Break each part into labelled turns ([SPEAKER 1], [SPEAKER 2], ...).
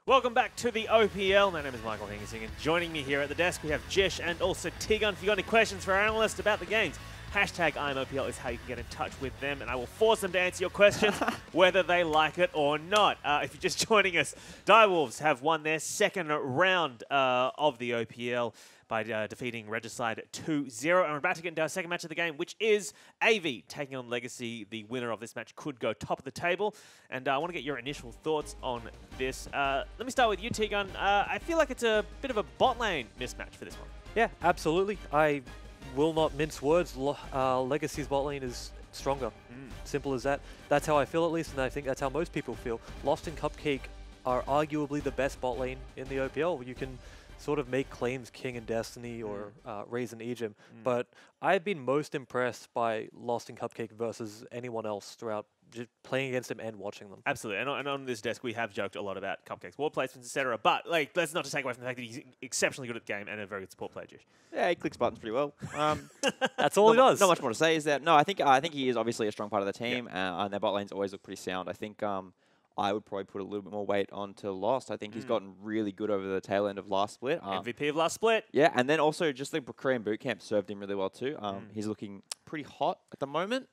[SPEAKER 1] Welcome back to the OPL. My name is Michael Hingising, and joining me here at the desk we have Jesh and also Tigun. If you've got any questions for our analysts about the games, hashtag IMOPL is how you can get in touch with them, and I will force them to answer your questions, whether they like it or not. If you're just joining us, Direwolves have won their second round of the OPL by defeating Regicide 2-0. And we're about to get into our second match of the game, which is AV taking on Legacy. The winner of this match could go top of the table. And I want to get your initial thoughts on this. Let me start with you, Tigun. I feel like it's a bit of a bot lane mismatch for this one.
[SPEAKER 2] Yeah, absolutely. I will not mince words. Legacy's bot lane is stronger. Simple as that. That's how I feel, at least, and I think that's how most people feel. Lost and Cupcake are arguably the best bot lane in the OPL. You can sort of make claims King and Destiny or Raze and Egypt, but I've been most impressed by Lost and Cupcake versus anyone else throughout just playing against them and watching them.
[SPEAKER 1] Absolutely, and on this desk we have joked a lot about Cupcake's ward placements, etc. But like, that's not to take away from the fact that he's exceptionally good at the game and a very good support player. Jish.
[SPEAKER 3] Yeah, he clicks buttons pretty well.
[SPEAKER 2] That's all he does.
[SPEAKER 3] Not much more to say. Is that no? I think he is obviously a strong part of the team, and their bot lanes always look pretty sound. I think I would probably put a little bit more weight onto Lost. I think he's gotten really good over the tail end of last split.
[SPEAKER 1] MVP of last split.
[SPEAKER 3] Yeah, and then also just the Korean bootcamp served him really well too. He's looking pretty hot at the moment.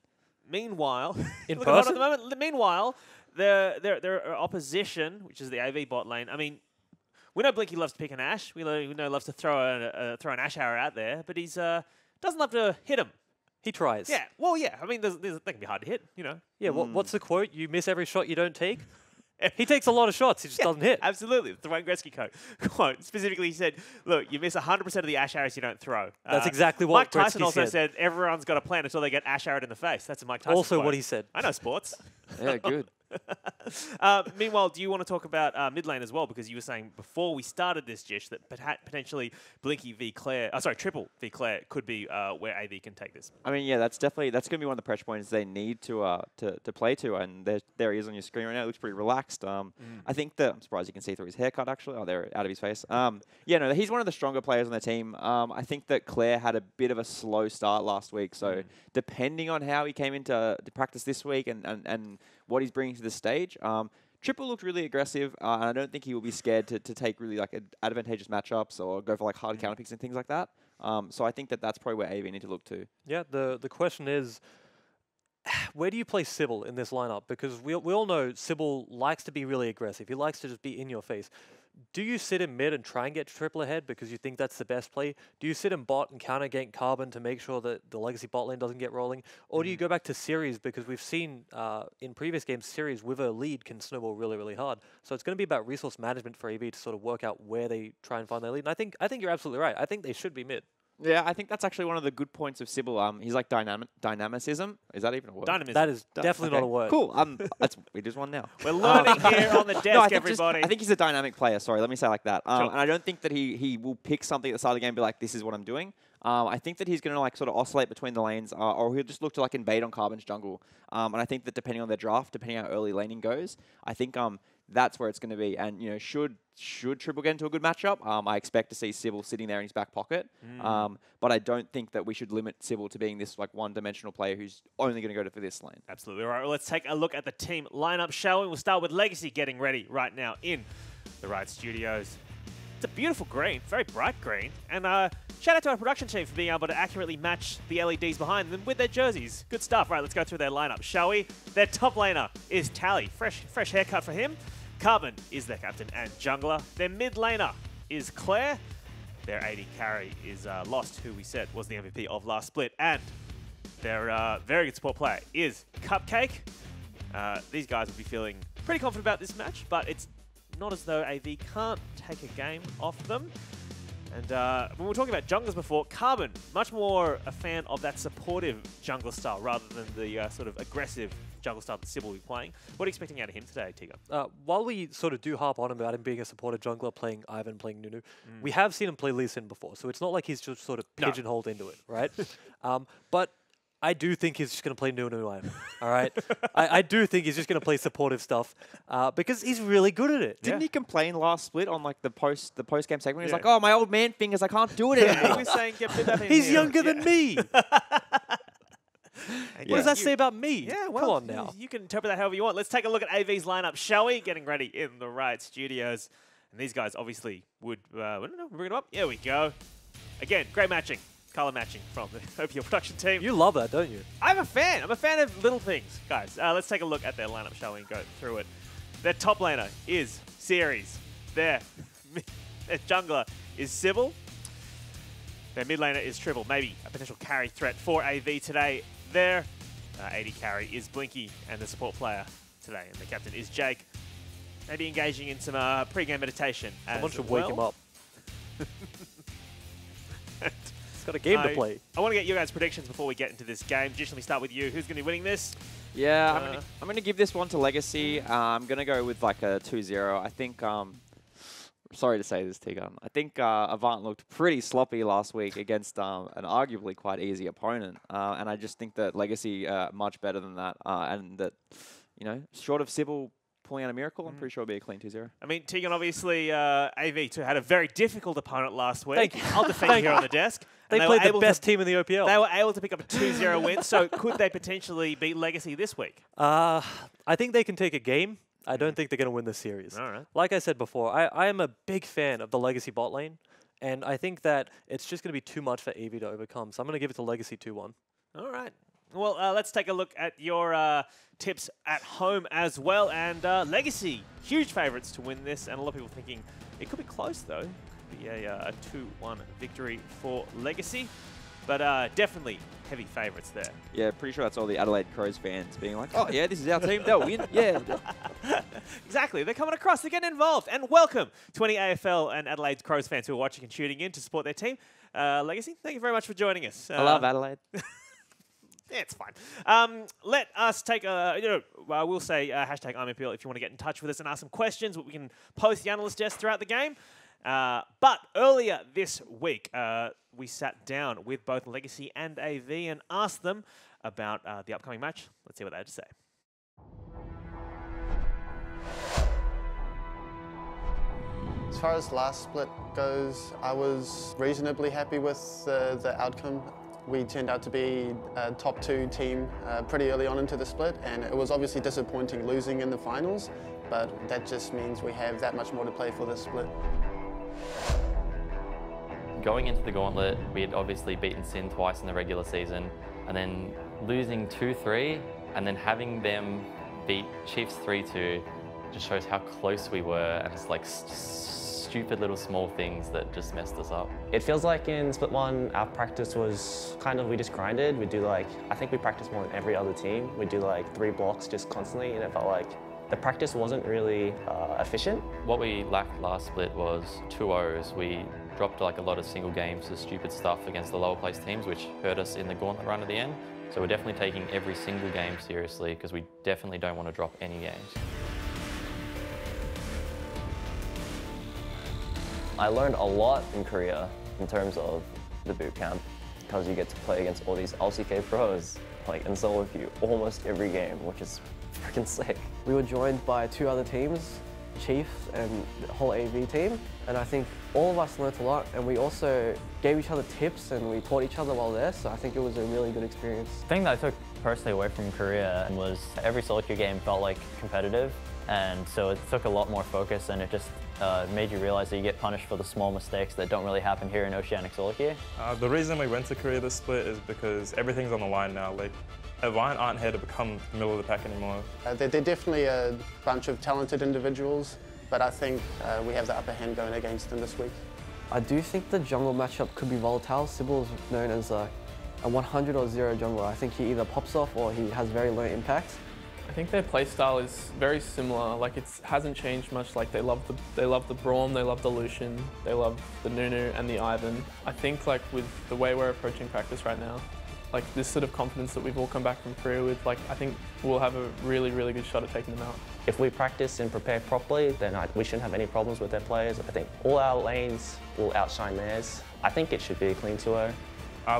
[SPEAKER 1] Meanwhile,
[SPEAKER 2] in person?
[SPEAKER 1] at the moment. Meanwhile, their opposition, which is the AV bot lane. I mean, we know Blinky loves to pick an Ashe. We know he loves to throw an Ashe arrow out there, but he's doesn't love to hit him.
[SPEAKER 2] He tries.
[SPEAKER 1] Yeah. Well, yeah. I mean, they can be hard to hit. You know.
[SPEAKER 2] Yeah. What's the quote? You miss every shot you don't take. He takes a lot of shots. He just doesn't hit.
[SPEAKER 1] Absolutely. It's the Wayne Gretzky quote. Specifically, he said, look, you miss 100% of the Ashe arrows you don't throw.
[SPEAKER 2] That's exactly what
[SPEAKER 1] Mike Tyson
[SPEAKER 2] Gretzky
[SPEAKER 1] also
[SPEAKER 2] said.
[SPEAKER 1] Everyone's got a plan until they get Ashe arrowed in the face. That's a Mike Tyson
[SPEAKER 2] Also
[SPEAKER 1] quote.
[SPEAKER 2] what he said.
[SPEAKER 1] I know sports.
[SPEAKER 3] Yeah, good.
[SPEAKER 1] Meanwhile, do you want to talk about mid lane as well? Because you were saying before we started this, Jish, that potentially Blinky v Claire, Triple v Claire could be where AV can take this.
[SPEAKER 3] I mean, yeah, that's going to be one of the pressure points they need to play to, and there he is on your screen right now. It looks pretty relaxed. I think that I'm surprised you can see through his haircut actually. Oh, there, out of his face. Yeah, no, he's one of the stronger players on the team. I think that Claire had a bit of a slow start last week, so depending on how he came into practice this week and what he's bringing to the stage. Triple looked really aggressive, and I don't think he will be scared to take really like advantageous matchups or go for like hard counter picks and things like that. So I think that's probably where AV need to look to.
[SPEAKER 2] Yeah, the question is, where do you play Sybil in this lineup? Because we all know Sybil likes to be really aggressive. He likes to just be in your face. Do you sit in mid and try and get Triple ahead because you think that's the best play? Do you sit in bot and counter gank Carbon to make sure that the Legacy bot lane doesn't get rolling? Or do you go back to series, because we've seen in previous games series with a lead can snowball really, really hard. So it's going to be about resource management for EV to sort of work out where they try and find their lead. And I think you're absolutely right. I think they should be mid.
[SPEAKER 3] Yeah, I think that's actually one of the good points of Sybil. He's like dynamicism. Is that even a word?
[SPEAKER 1] Dynamism.
[SPEAKER 2] That is definitely not a word.
[SPEAKER 3] Cool. We just won now.
[SPEAKER 1] We're learning here on the desk,
[SPEAKER 3] no,
[SPEAKER 1] everybody.
[SPEAKER 3] I think he's a dynamic player. Sorry, let me say it like that.
[SPEAKER 1] Sure.
[SPEAKER 3] And I don't think that he will pick something at the start of the game and be like, this is what I'm doing. I think that he's going to like sort of oscillate between the lanes, or he'll just look to like invade on Carbon's jungle. And I think that depending on their draft, depending how early laning goes, I think that's where it's going to be. And you know, should Triple get into a good matchup, I expect to see Sybil sitting there in his back pocket. But I don't think that we should limit Sybil to being this like one-dimensional player who's only going to go for this lane.
[SPEAKER 1] Absolutely. All right, well, let's take a look at the team lineup, shall we? We'll start with Legacy getting ready right now in the Riot Studios. It's a beautiful green, very bright green. And shout out to our production team for being able to accurately match the LEDs behind them with their jerseys. Good stuff. Right, let's go through their lineup, shall we? Their top laner is Tally. Fresh haircut for him. Carbon is their captain and jungler. Their mid laner is Claire. Their AD carry is Lost, who we said was the MVP of last split. And their very good support player is Cupcake. These guys will be feeling pretty confident about this match, but it's not as though AV can't take a game off them. And when we were talking about junglers before, Carbon, much more a fan of that supportive jungler style rather than the sort of aggressive jungle style that Sybil will be playing. What are you expecting out of him today, Tiga?
[SPEAKER 2] While we sort of do harp on about him being a supportive jungler, playing Ivan, playing Nunu, we have seen him play Lee Sin before, so it's not like he's just sort of pigeonholed into it, right? But I do think he's just going to play Nunu Ivan, all right? I do think he's just going to play supportive stuff because he's really good at it.
[SPEAKER 3] Didn't he complain last split on like the post game segment? He's like, "Oh, my old man fingers, I can't do it anymore."
[SPEAKER 1] He was saying,
[SPEAKER 2] he's younger than me. What does that say about me?
[SPEAKER 1] Yeah, well,
[SPEAKER 2] Come on now.
[SPEAKER 1] You can interpret that however you want. Let's take a look at AV's lineup, shall we? Getting ready in the Riot Studios. And these guys obviously would, I don't know, bring it up. Here we go. Again, great matching, color matching from the OPL production team.
[SPEAKER 2] You love that, don't you?
[SPEAKER 1] I'm a fan. I'm a fan of little things. Guys, let's take a look at their lineup, shall we, and go through it. Their top laner is Series. Their jungler is Sybil. Their mid laner is Triple, maybe a potential carry threat for AV today. Their AD carry is Blinky, and the support player today, and the captain is Jake. Maybe engaging in some pre-game meditation.
[SPEAKER 2] Someone should wake him up. He's got a game to play.
[SPEAKER 1] I want to get you guys' predictions before we get into this game. Jish, let me start with you. Who's going to be winning this?
[SPEAKER 3] Yeah, I'm gonna give this one to Legacy. I'm gonna go with like a 2-0. I think. Sorry to say this, Tegan. I think Avant looked pretty sloppy last week against an arguably quite easy opponent, and I just think that Legacy much better than that, and that short of Sybil pulling out a miracle, I'm pretty sure it'll be a clean 2-0.
[SPEAKER 1] I mean, Tegan, obviously, AV2 had a very difficult opponent last week.
[SPEAKER 2] Thank you.
[SPEAKER 1] I'll defend you here on the desk.
[SPEAKER 2] They played the best team in the OPL.
[SPEAKER 1] They were able to pick up a 2-0 win, so could they potentially beat Legacy this week?
[SPEAKER 2] I think they can take a game. I don't think they're going to win the series.
[SPEAKER 1] All right.
[SPEAKER 2] Like I said before, I am a big fan of the Legacy bot lane, and I think that it's just going to be too much for AV to overcome. So I'm going to give it to Legacy 2-1.
[SPEAKER 1] All right. Well, let's take a look at your tips at home as well. And Legacy, huge favourites to win this, and a lot of people thinking it could be close, though. It could be a 2-1 victory for Legacy, but definitely heavy favourites there.
[SPEAKER 3] Yeah, pretty sure that's all the Adelaide Crows fans being like, oh, yeah, this is our team. They'll win. Yeah.
[SPEAKER 1] Exactly. They're coming across. They're getting involved. And welcome to any AFL and Adelaide Crows fans who are watching and tuning in to support their team. Legacy, thank you very much for joining us.
[SPEAKER 3] I love Adelaide.
[SPEAKER 1] Yeah, it's fine. Let us take a, we'll say hashtag IMPL if you want to get in touch with us and ask some questions. We can post the analyst desk throughout the game. But earlier this week, we sat down with both Legacy and AV and asked them about the upcoming match. Let's see what they had to say.
[SPEAKER 4] As far as last split goes, I was reasonably happy with the outcome. We turned out to be a top 2 team pretty early on into the split, and it was obviously disappointing losing in the finals, but that just means we have that much more to play for this split.
[SPEAKER 5] Going into the gauntlet, we had obviously beaten Sin twice in the regular season, and then losing 2-3, and then having them beat Chiefs 3-2 just shows how close we were, and it's like stupid little small things that just messed us up.
[SPEAKER 6] It feels like in Split 1, our practice was kind of, we just grinded. We do like, I think we practiced more than every other team. We do like 3 blocks just constantly, and it felt like the practice wasn't really efficient.
[SPEAKER 5] What we lacked last split was 2-0s. We dropped like a lot of single games to stupid stuff against the lower place teams, which hurt us in the gauntlet run at the end. So we're definitely taking every single game seriously because we definitely don't want to drop any games.
[SPEAKER 6] I learned a lot in Korea in terms of the boot camp because you get to play against all these LCK pros like in solo queue almost every game, which is freaking sick.
[SPEAKER 7] We were joined by 2 other teams, Chiefs and the whole AV team, and I think all of us learnt a lot, and we also gave each other tips and we taught each other while there, so I think it was a really good experience.
[SPEAKER 8] The thing that I took personally away from Korea was every solo queue game felt like competitive, and so it took a lot more focus, and it just made you realize that you get punished for the small mistakes that don't really happen here in Oceanic solo queue.
[SPEAKER 9] The reason we went to Korea this split is because everything's on the line now. Like, Avant aren't here to become middle of the pack anymore.
[SPEAKER 4] They're definitely a bunch of talented individuals, but I think we have the upper hand going against them this week.
[SPEAKER 7] I do think the jungle matchup could be volatile. Sybil is known as a 100 or 0 jungler. I think he either pops off or he has very low impact.
[SPEAKER 10] I think their playstyle is very similar. Like, it hasn't changed much. Like, they love the Braum, they love the Lucian, they love the Nunu and the Ivan. I think like with the way we're approaching practice right now, like this sort of confidence that we've all come back from Korea with, like I think we'll have a really, really good shot at taking them out.
[SPEAKER 6] If we practice and prepare properly, then we shouldn't have any problems with their players. I think all our lanes will outshine theirs. I think it should be a clean 2-0.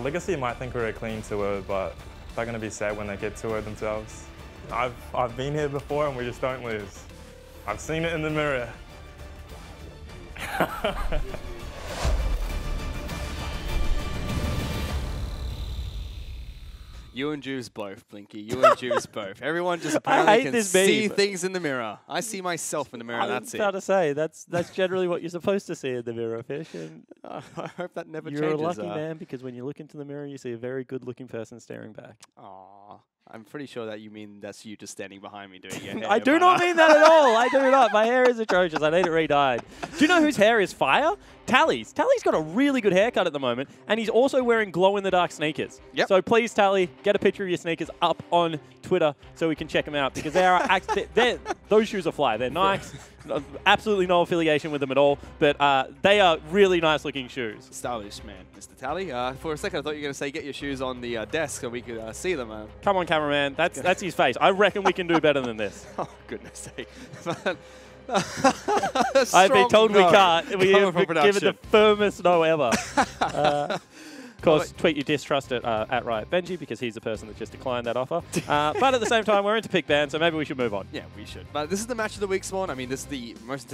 [SPEAKER 9] Legacy might think we're a clean 2-0, but they're going to be sad when they get 2-0 themselves. I've been here before and we just don't lose. I've seen it in the mirror.
[SPEAKER 11] You and Juves both, Blinky. You and Juves both. Everyone just apparently
[SPEAKER 2] hate
[SPEAKER 11] can
[SPEAKER 2] this
[SPEAKER 11] see
[SPEAKER 2] meme.
[SPEAKER 11] things in the mirror. I see myself in the mirror, and that's
[SPEAKER 2] I was about
[SPEAKER 11] it.
[SPEAKER 2] to say, that's generally what you're supposed to see in the mirror, Fish. And
[SPEAKER 11] I hope that never
[SPEAKER 2] you're
[SPEAKER 11] changes.
[SPEAKER 2] a lucky man because when you look into the mirror, you see a very good-looking person staring back.
[SPEAKER 11] Aw. I'm pretty sure that you mean that's you just standing behind me doing your hair.
[SPEAKER 2] I do not mean that at all. I do not. My hair is atrocious. I need it re-dyed. Do you know whose hair is fire? Tally's. Tally's got a really good haircut at the moment, and he's also wearing glow-in-the-dark sneakers.
[SPEAKER 11] Yep.
[SPEAKER 2] So please, Tally, get a picture of your sneakers up on Twitter so we can check them out because they are those shoes are fly. They're nice. Absolutely no affiliation with them at all, but they are really nice-looking shoes.
[SPEAKER 11] Stylish man, Mr. Tally. For a second, I thought you were going to say get your shoes on the desk so we could see them.
[SPEAKER 2] Come on, cameraman. That's his face. I reckon we can do better than this.
[SPEAKER 11] Oh, goodness sake.
[SPEAKER 2] I've been told we can't. We have
[SPEAKER 11] Coming from
[SPEAKER 2] given the
[SPEAKER 11] production.
[SPEAKER 2] firmest no ever. Of course, tweet your distrust at Riot Benji because he's the person that just declined that offer. But at the same time, we're into pick ban, so maybe we should move on.
[SPEAKER 11] Yeah, we should. But this is the match of the week, Spawn. I mean, this is the most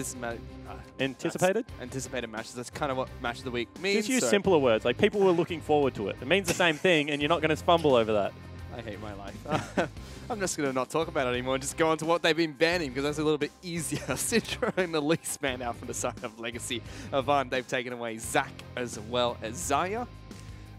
[SPEAKER 2] Anticipated?
[SPEAKER 11] Anticipated matches. That's kind of what match of the week means.
[SPEAKER 2] Just use
[SPEAKER 11] so
[SPEAKER 2] simpler words. Like, people were looking forward to it. It means the same thing, and you're not going to fumble over that.
[SPEAKER 11] I hate my life. I'm just going to not talk about it anymore and just go on to what they've been banning because that's a little bit easier. Citro in the least banned out from the side of Legacy. Avant, they've taken away Zac as well as Zaya.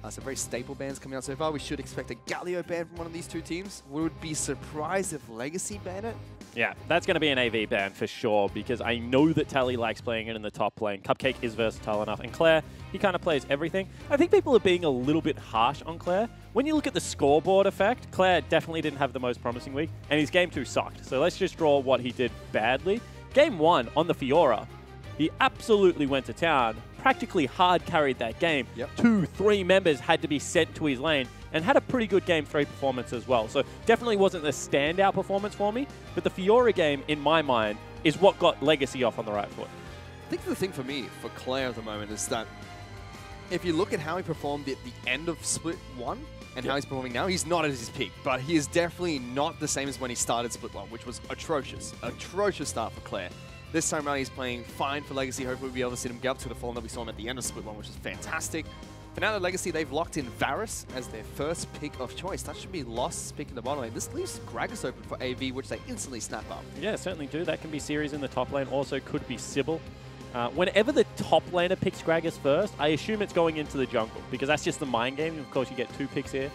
[SPEAKER 11] Some very staple bans coming out so far. We should expect a Galio ban from one of these two teams. We would be surprised if Legacy ban it.
[SPEAKER 2] Yeah, that's going to be an AV ban for sure because I know that Tally likes playing it in the top lane. Cupcake is versatile enough. And Claire, he kind of plays everything. I think people are being a little bit harsh on Claire. When you look at the scoreboard effect, Claire definitely didn't have the most promising week, and his game 2 sucked. So let's just draw what he did badly. Game 1 on the Fiora, he absolutely went to town, practically hard carried that game.
[SPEAKER 11] Yep.
[SPEAKER 2] 2-3 members had to be sent to his lane and had a pretty good game 3 performance as well. So definitely wasn't the standout performance for me, but the Fiora game, in my mind, is what got Legacy off on the right foot.
[SPEAKER 11] I think the thing for me, for Claire at the moment, is that if you look at how he performed at the end of Split 1 and how he's performing now, he's not at his peak, but he is definitely not the same as when he started Split 1, which was atrocious. Atrocious start for Claire. This time around, he's playing fine for Legacy. Hopefully we'll be able to see him get up to the form that we saw him at the end of Split 1, which is fantastic. For now, the Legacy, they've locked in Varus as their first pick of choice. That should be Lost's pick in the bottom lane. This leaves Gragas open for AV, which they instantly snap up.
[SPEAKER 2] Yeah, certainly do. That can be Series in the top lane. Also could be Sybil. Whenever the top laner picks Gragas first, I assume it's going into the jungle because that's just the mind game. Of course, you get 2 picks here.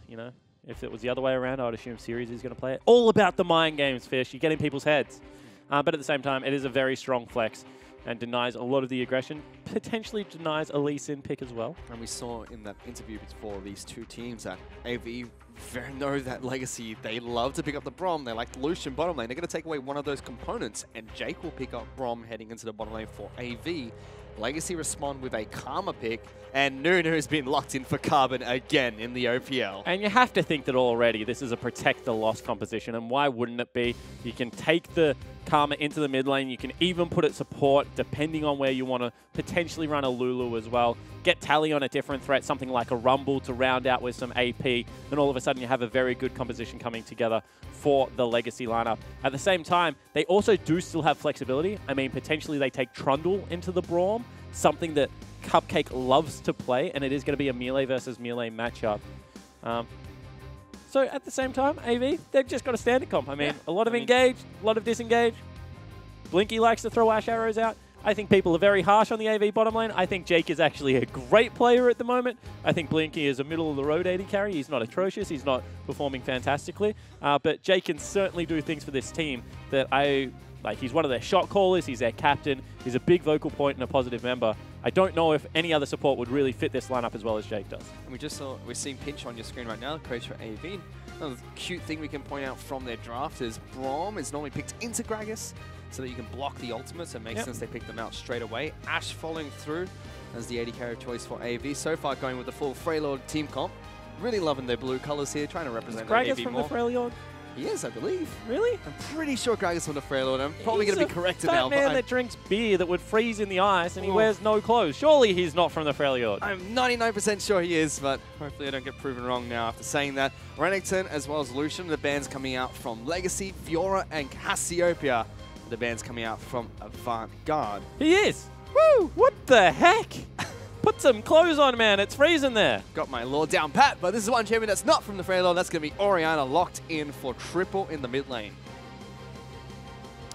[SPEAKER 2] You know, if it was the other way around, I would assume Series is going to play it. All about the mind games, Fish. You get in people's heads. But at the same time, it is a very strong flex and denies a lot of the aggression. Potentially denies a Lee Sin pick as well.
[SPEAKER 11] And we saw in that interview before these two teams that AV know that Legacy, they love to pick up the Braum. They like the Lucian bottom lane. They're going to take away one of those components, and Jake will pick up Braum heading into the bottom lane for AV. Legacy respond with a Karma pick, and Nunu has been locked in for Carbon again in the OPL.
[SPEAKER 2] And you have to think that already this is a protect the loss composition, and why wouldn't it be? You can take the Karma into the mid lane, you can even put it support depending on where you want to potentially run a Lulu as well. Get Tally on a different threat, something like a Rumble to round out with some AP, then all of a sudden you have a very good composition coming together for the Legacy lineup. At the same time, they also do still have flexibility. I mean, potentially they take Trundle into the Braum, something that Cupcake loves to play, and it is going to be a melee versus melee matchup. So at the same time, AV, they've just got a standard comp. I mean, a lot of engage, a lot of disengage. Blinky likes to throw Ash arrows out. I think people are very harsh on the AV bottom lane. I think Jake is actually a great player at the moment. I think Blinky is a middle-of-the-road AD carry. He's not atrocious. He's not performing fantastically. But Jake can certainly do things for this team that like. He's one of their shot callers. He's their captain. He's a big vocal point and a positive member. I don't know if any other support would really fit this lineup as well as Jake does.
[SPEAKER 11] And we just saw, we're seeing Pinch on your screen right now, coach for AV. Another cute thing we can point out from their draft is Braum is normally picked into Gragas so that you can block the ultimate, so it makes sense they pick them out straight away. Ash following through as the AD carry choice for AV. So far going with the full Freylord team comp. Really loving their blue colors here, trying to represent
[SPEAKER 2] Gragas
[SPEAKER 11] AV
[SPEAKER 2] from
[SPEAKER 11] more.
[SPEAKER 2] the Freljord?
[SPEAKER 11] He is, I believe.
[SPEAKER 2] Really?
[SPEAKER 11] I'm pretty sure Gragas from the Freylord. I'm probably going to be corrected now.
[SPEAKER 2] He's a fat man that drinks beer that would freeze in the ice and he wears no clothes. Surely he's not from the Freljord.
[SPEAKER 11] I'm 99% sure he is, but hopefully I don't get proven wrong now after saying that. Renekton as well as Lucian, the bands coming out from Legacy, Fiora, and Cassiopeia. The bands coming out from Avant Garde.
[SPEAKER 2] He is! Woo! What the heck?
[SPEAKER 12] Put some clothes on, man. It's freezing there.
[SPEAKER 11] Got my lore down pat, but this is one champion that's not from the Freylord. That's going to be Oriana locked in for triple in the mid lane.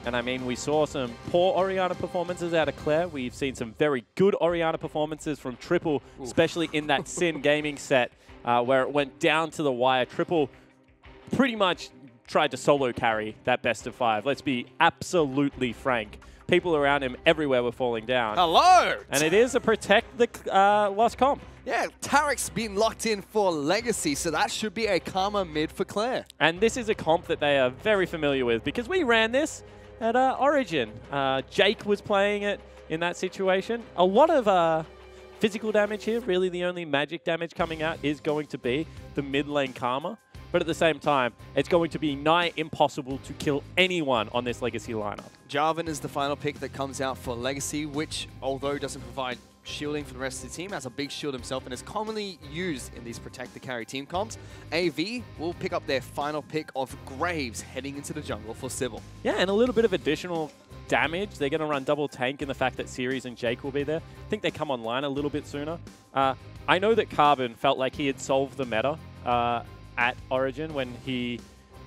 [SPEAKER 12] And I mean, we saw some poor Oriana performances out of Claire. We've seen some very good Oriana performances from Triple, especially in that Sin Gaming set where it went down to the wire. Triple pretty much tried to solo carry that best of 5. Let's be absolutely frank. People around him everywhere were falling down.
[SPEAKER 11] Hello!
[SPEAKER 12] And it is a protect the lost comp.
[SPEAKER 11] Yeah, Tarek's been locked in for Legacy, so that should be a Karma mid for Claire.
[SPEAKER 12] And this is a comp that they are very familiar with because we ran this at Origin. Jake was playing it in that situation. A lot of physical damage here. Really the only magic damage coming out is going to be the mid lane Karma. But at the same time, it's going to be nigh impossible to kill anyone on this Legacy lineup.
[SPEAKER 11] Jarvan is the final pick that comes out for Legacy, which, although doesn't provide shielding for the rest of the team, has a big shield himself and is commonly used in these protect the carry team comps. AV will pick up their final pick of Graves heading into the jungle for Sybil.
[SPEAKER 12] Yeah, and a little bit of additional damage. They're going to run double tank in the fact that Ceres and Jake will be there. I think they come online a little bit sooner. I know that Carbon felt like he had solved the meta at Origin when he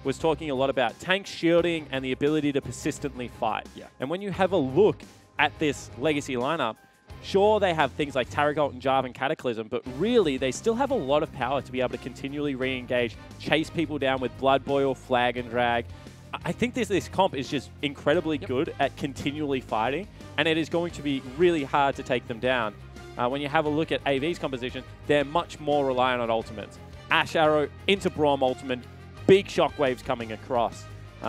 [SPEAKER 12] was talking a lot about tank shielding and the ability to persistently fight.
[SPEAKER 11] Yeah.
[SPEAKER 12] And when you have a look at this Legacy lineup, sure, they have things like Tarragot and Jarvan Cataclysm, but really they still have a lot of power to be able to continually re-engage, chase people down with Blood Boil, Flag and Drag. I think this comp is just incredibly good at continually fighting, and it is going to be really hard to take them down. When you have a look at AV's composition, they're much more reliant on ultimates. Ash Arrow into Braum ultimate, big shockwaves coming across.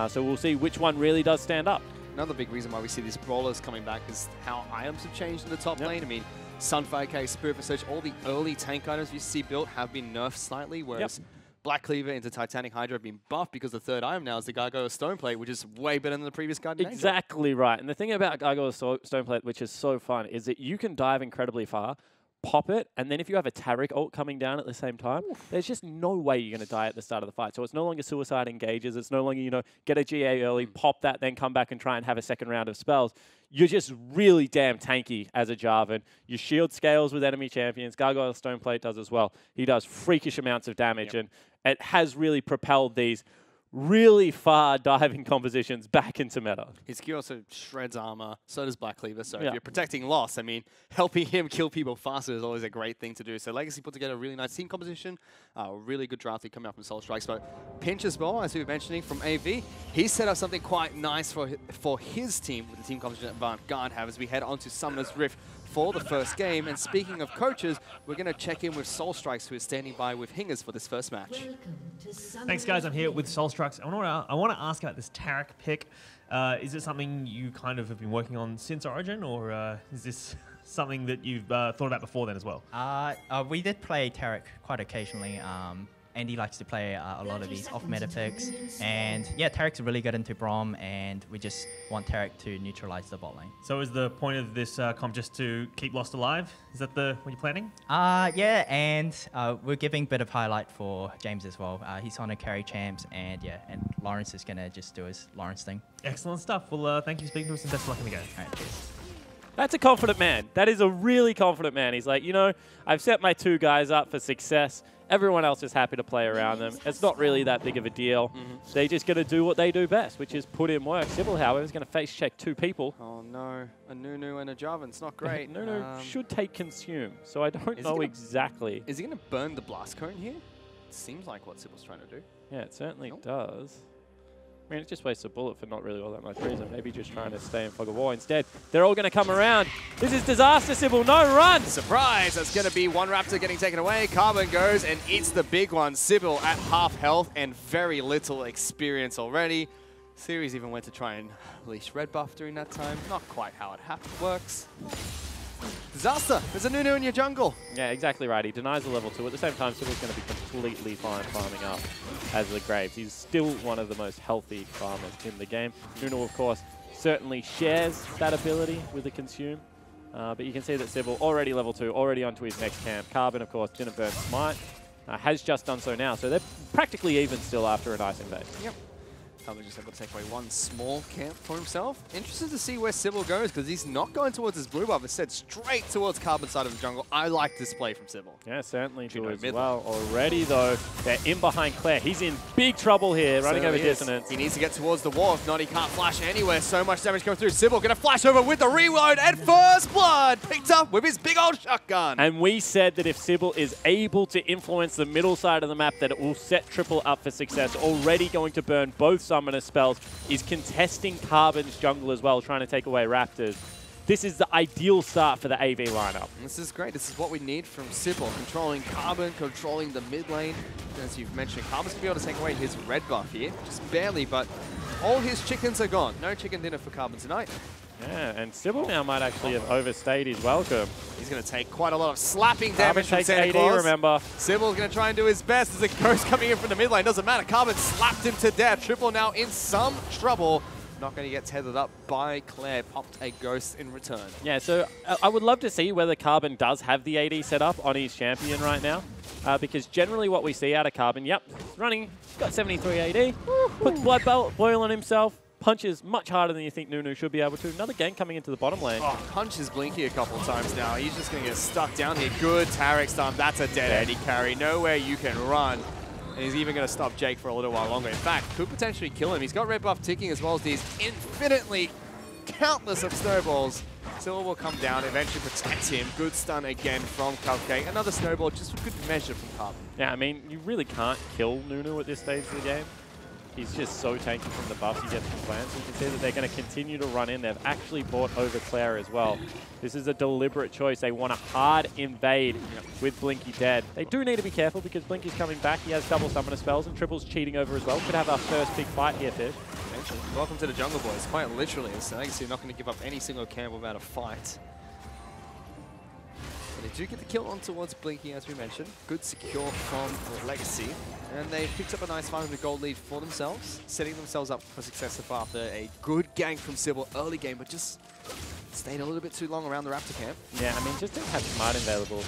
[SPEAKER 12] So we'll see which one really does stand up.
[SPEAKER 11] Another big reason why we see these brawlers coming back is how items have changed in the top lane. I mean, Sunfire Case, Spirit for Search, all the early tank items you see built have been nerfed slightly, whereas Black Cleaver into Titanic Hydra have been buffed because the third item now is the Gargoyle Stoneplate, which is way better than the previous Guardian Angel.
[SPEAKER 12] Exactly right. And the thing about Gargoyle Stoneplate, which is so fun, is that you can dive incredibly far, pop it, and then if you have a Taric ult coming down at the same time, there's just no way you're going to die at the start of the fight. So it's no longer suicide engages. It's no longer, you know, get a GA early, pop that, then come back and try and have a second round of spells. You're just really damn tanky as a Jarvan. Your shield scales with enemy champions. Gargoyle Stoneplate does as well. He does freakish amounts of damage, and it has really propelled these really far diving compositions back into meta.
[SPEAKER 11] His Q also shreds armor, so does Black Cleaver. So if you're protecting Loss, I mean, helping him kill people faster is always a great thing to do. So Legacy put together a really nice team composition, a really good draft coming up from Soul Strikes. But Pinch as well, as we were mentioning, from AV, he set up something quite nice for his team with the team composition that Avant have as we head on to Summoner's Rift for the first game. And speaking of coaches, we're going to check in with Soul Strikes, who is standing by with Hingers for this first match.
[SPEAKER 1] Thanks, guys. I'm here with Soul Strikes. I want to ask about this Taric pick. Is it something you kind of have been working on since Origin, or is this something that you've thought about before then as well?
[SPEAKER 13] We did play Taric quite occasionally. Andy likes to play a lot of these off-meta picks. And yeah, Taric's really good into Braum, and we just want Taric to neutralize the bot lane.
[SPEAKER 1] So is the point of this comp just to keep Lost alive? Is that what you're planning?
[SPEAKER 13] Yeah, and we're giving a bit of highlight for James as well. He's on a carry champs, and Lawrence is going to just do his Lawrence thing.
[SPEAKER 1] Excellent stuff. Well, thank you for speaking to us, and best of luck in the game.
[SPEAKER 13] All right, cheers.
[SPEAKER 12] That's a confident man. That is a really confident man. He's like, you know, I've set my 2 guys up for success. Everyone else is happy to play around them. It's not really that big of a deal. They're just going to do what they do best, which is put in work. Sybil, however, is going to face check 2 people.
[SPEAKER 11] Oh no, a Nunu and a Jarvan. It's not great.
[SPEAKER 12] Nunu should take consume, so I don't know exactly.
[SPEAKER 11] Is he going to burn the blast cone here? It seems like what Sybil's trying to do.
[SPEAKER 12] Yeah, it certainly does. I mean, it just wastes a bullet for not really all that much reason. Maybe just trying to stay in fog of war. Instead, they're all going to come around. This is disaster, Sybil. No run.
[SPEAKER 11] Surprise. That's going to be one Raptor getting taken away. Carbon goes and eats the big one. Sybil at half health and very little experience already. Series even went to try and leash red buff during that time. Not quite how it works. Disaster. There's a Nunu in your jungle.
[SPEAKER 12] Yeah, exactly right. He denies the level 2. At the same time, Sybil's going to be completely fine farming up as the Graves. He's still one of the most healthy farmers in the game. Nunu, of course, certainly shares that ability with the consume. But you can see that Sybil already level 2, already onto his next camp. Carbon, of course, didn't burn Smite. Has just done so now. So they're practically even still after an ice invade.
[SPEAKER 11] Yep. Carbon just able to take away one small camp for himself. Interested to see where Sybil goes, because he's not going towards his blue buff. Instead, straight towards Carbon's side of the jungle. I like this play from Sybil.
[SPEAKER 12] Yeah, certainly do as
[SPEAKER 11] mid
[SPEAKER 12] well. Already, though, they're in behind Claire. He's in big trouble here, running over Dissonance.
[SPEAKER 11] He needs to get towards the wall. If not, he can't flash anywhere. So much damage going through. Sybil going to flash over with the reload, and first blood picked up with his big old shotgun.
[SPEAKER 12] And we said that if Sybil is able to influence the middle side of the map, that it will set Triple up for success. Already going to burn both summoner spells, is contesting Carbon's jungle as well, trying to take away Raptors. This is the ideal start for the AV lineup.
[SPEAKER 11] This is great. This is what we need from Sybil. Controlling Carbon, controlling the mid lane. As you've mentioned, Carbon's going to be able to take away his red buff here. Just barely, but all his chickens are gone. No chicken dinner for Carbon tonight.
[SPEAKER 12] Yeah, and Sybil now might actually have overstayed his welcome.
[SPEAKER 11] He's going to take quite a lot of slapping damage from
[SPEAKER 12] takes
[SPEAKER 11] Santa
[SPEAKER 12] AD,
[SPEAKER 11] Claus.
[SPEAKER 12] remember.
[SPEAKER 11] Sybil's going to try and do his best as a ghost coming in from the mid lane. Doesn't matter. Carbon slapped him to death. Triple now in some trouble. Not going to get tethered up by Claire. Popped a ghost in return.
[SPEAKER 12] Yeah, so I would love to see whether Carbon does have the AD set up on his champion right now. Because generally what we see out of Carbon, yep, he's running, got 73 AD, puts blood boil on himself, punches much harder than you think Nunu should be able to. Another gank coming into the bottom lane.
[SPEAKER 11] Oh, punches Blinky a couple of times now. He's just going to get stuck down here. Good Tarek stun. That's a dead AD carry. Nowhere you can run. And he's even going to stop Jake for a little while longer. In fact, could potentially kill him. He's got red buff ticking as well as these infinitely countless of snowballs. Sybil will come down, eventually protect him. Good stun again from Cupcake. Another snowball, just for good measure from Carbon.
[SPEAKER 12] Yeah, I mean, you really can't kill Nunu at this stage of the game. He's just so tanky from the buffs he gets from plants. You can see that they're going to continue to run in. They've actually bought over Claire as well. This is a deliberate choice. They want a hard invade with Blinky dead. They do need to be careful because Blinky's coming back. He has double summoner spells and Triple's cheating over as well. Could have our first big fight here, Fish.
[SPEAKER 11] Welcome to the jungle, boys. Quite literally. So I guess you're not going to give up any single camp without a fight. They do get the kill on towards Blinky, as we mentioned. Good secure from Legacy. And they picked up a nice 500 gold lead for themselves, setting themselves up for success so far after a good gank from Sybil early game, but just stayed a little bit too long around the Raptor camp.
[SPEAKER 12] Yeah, I mean, just didn't have Smart available.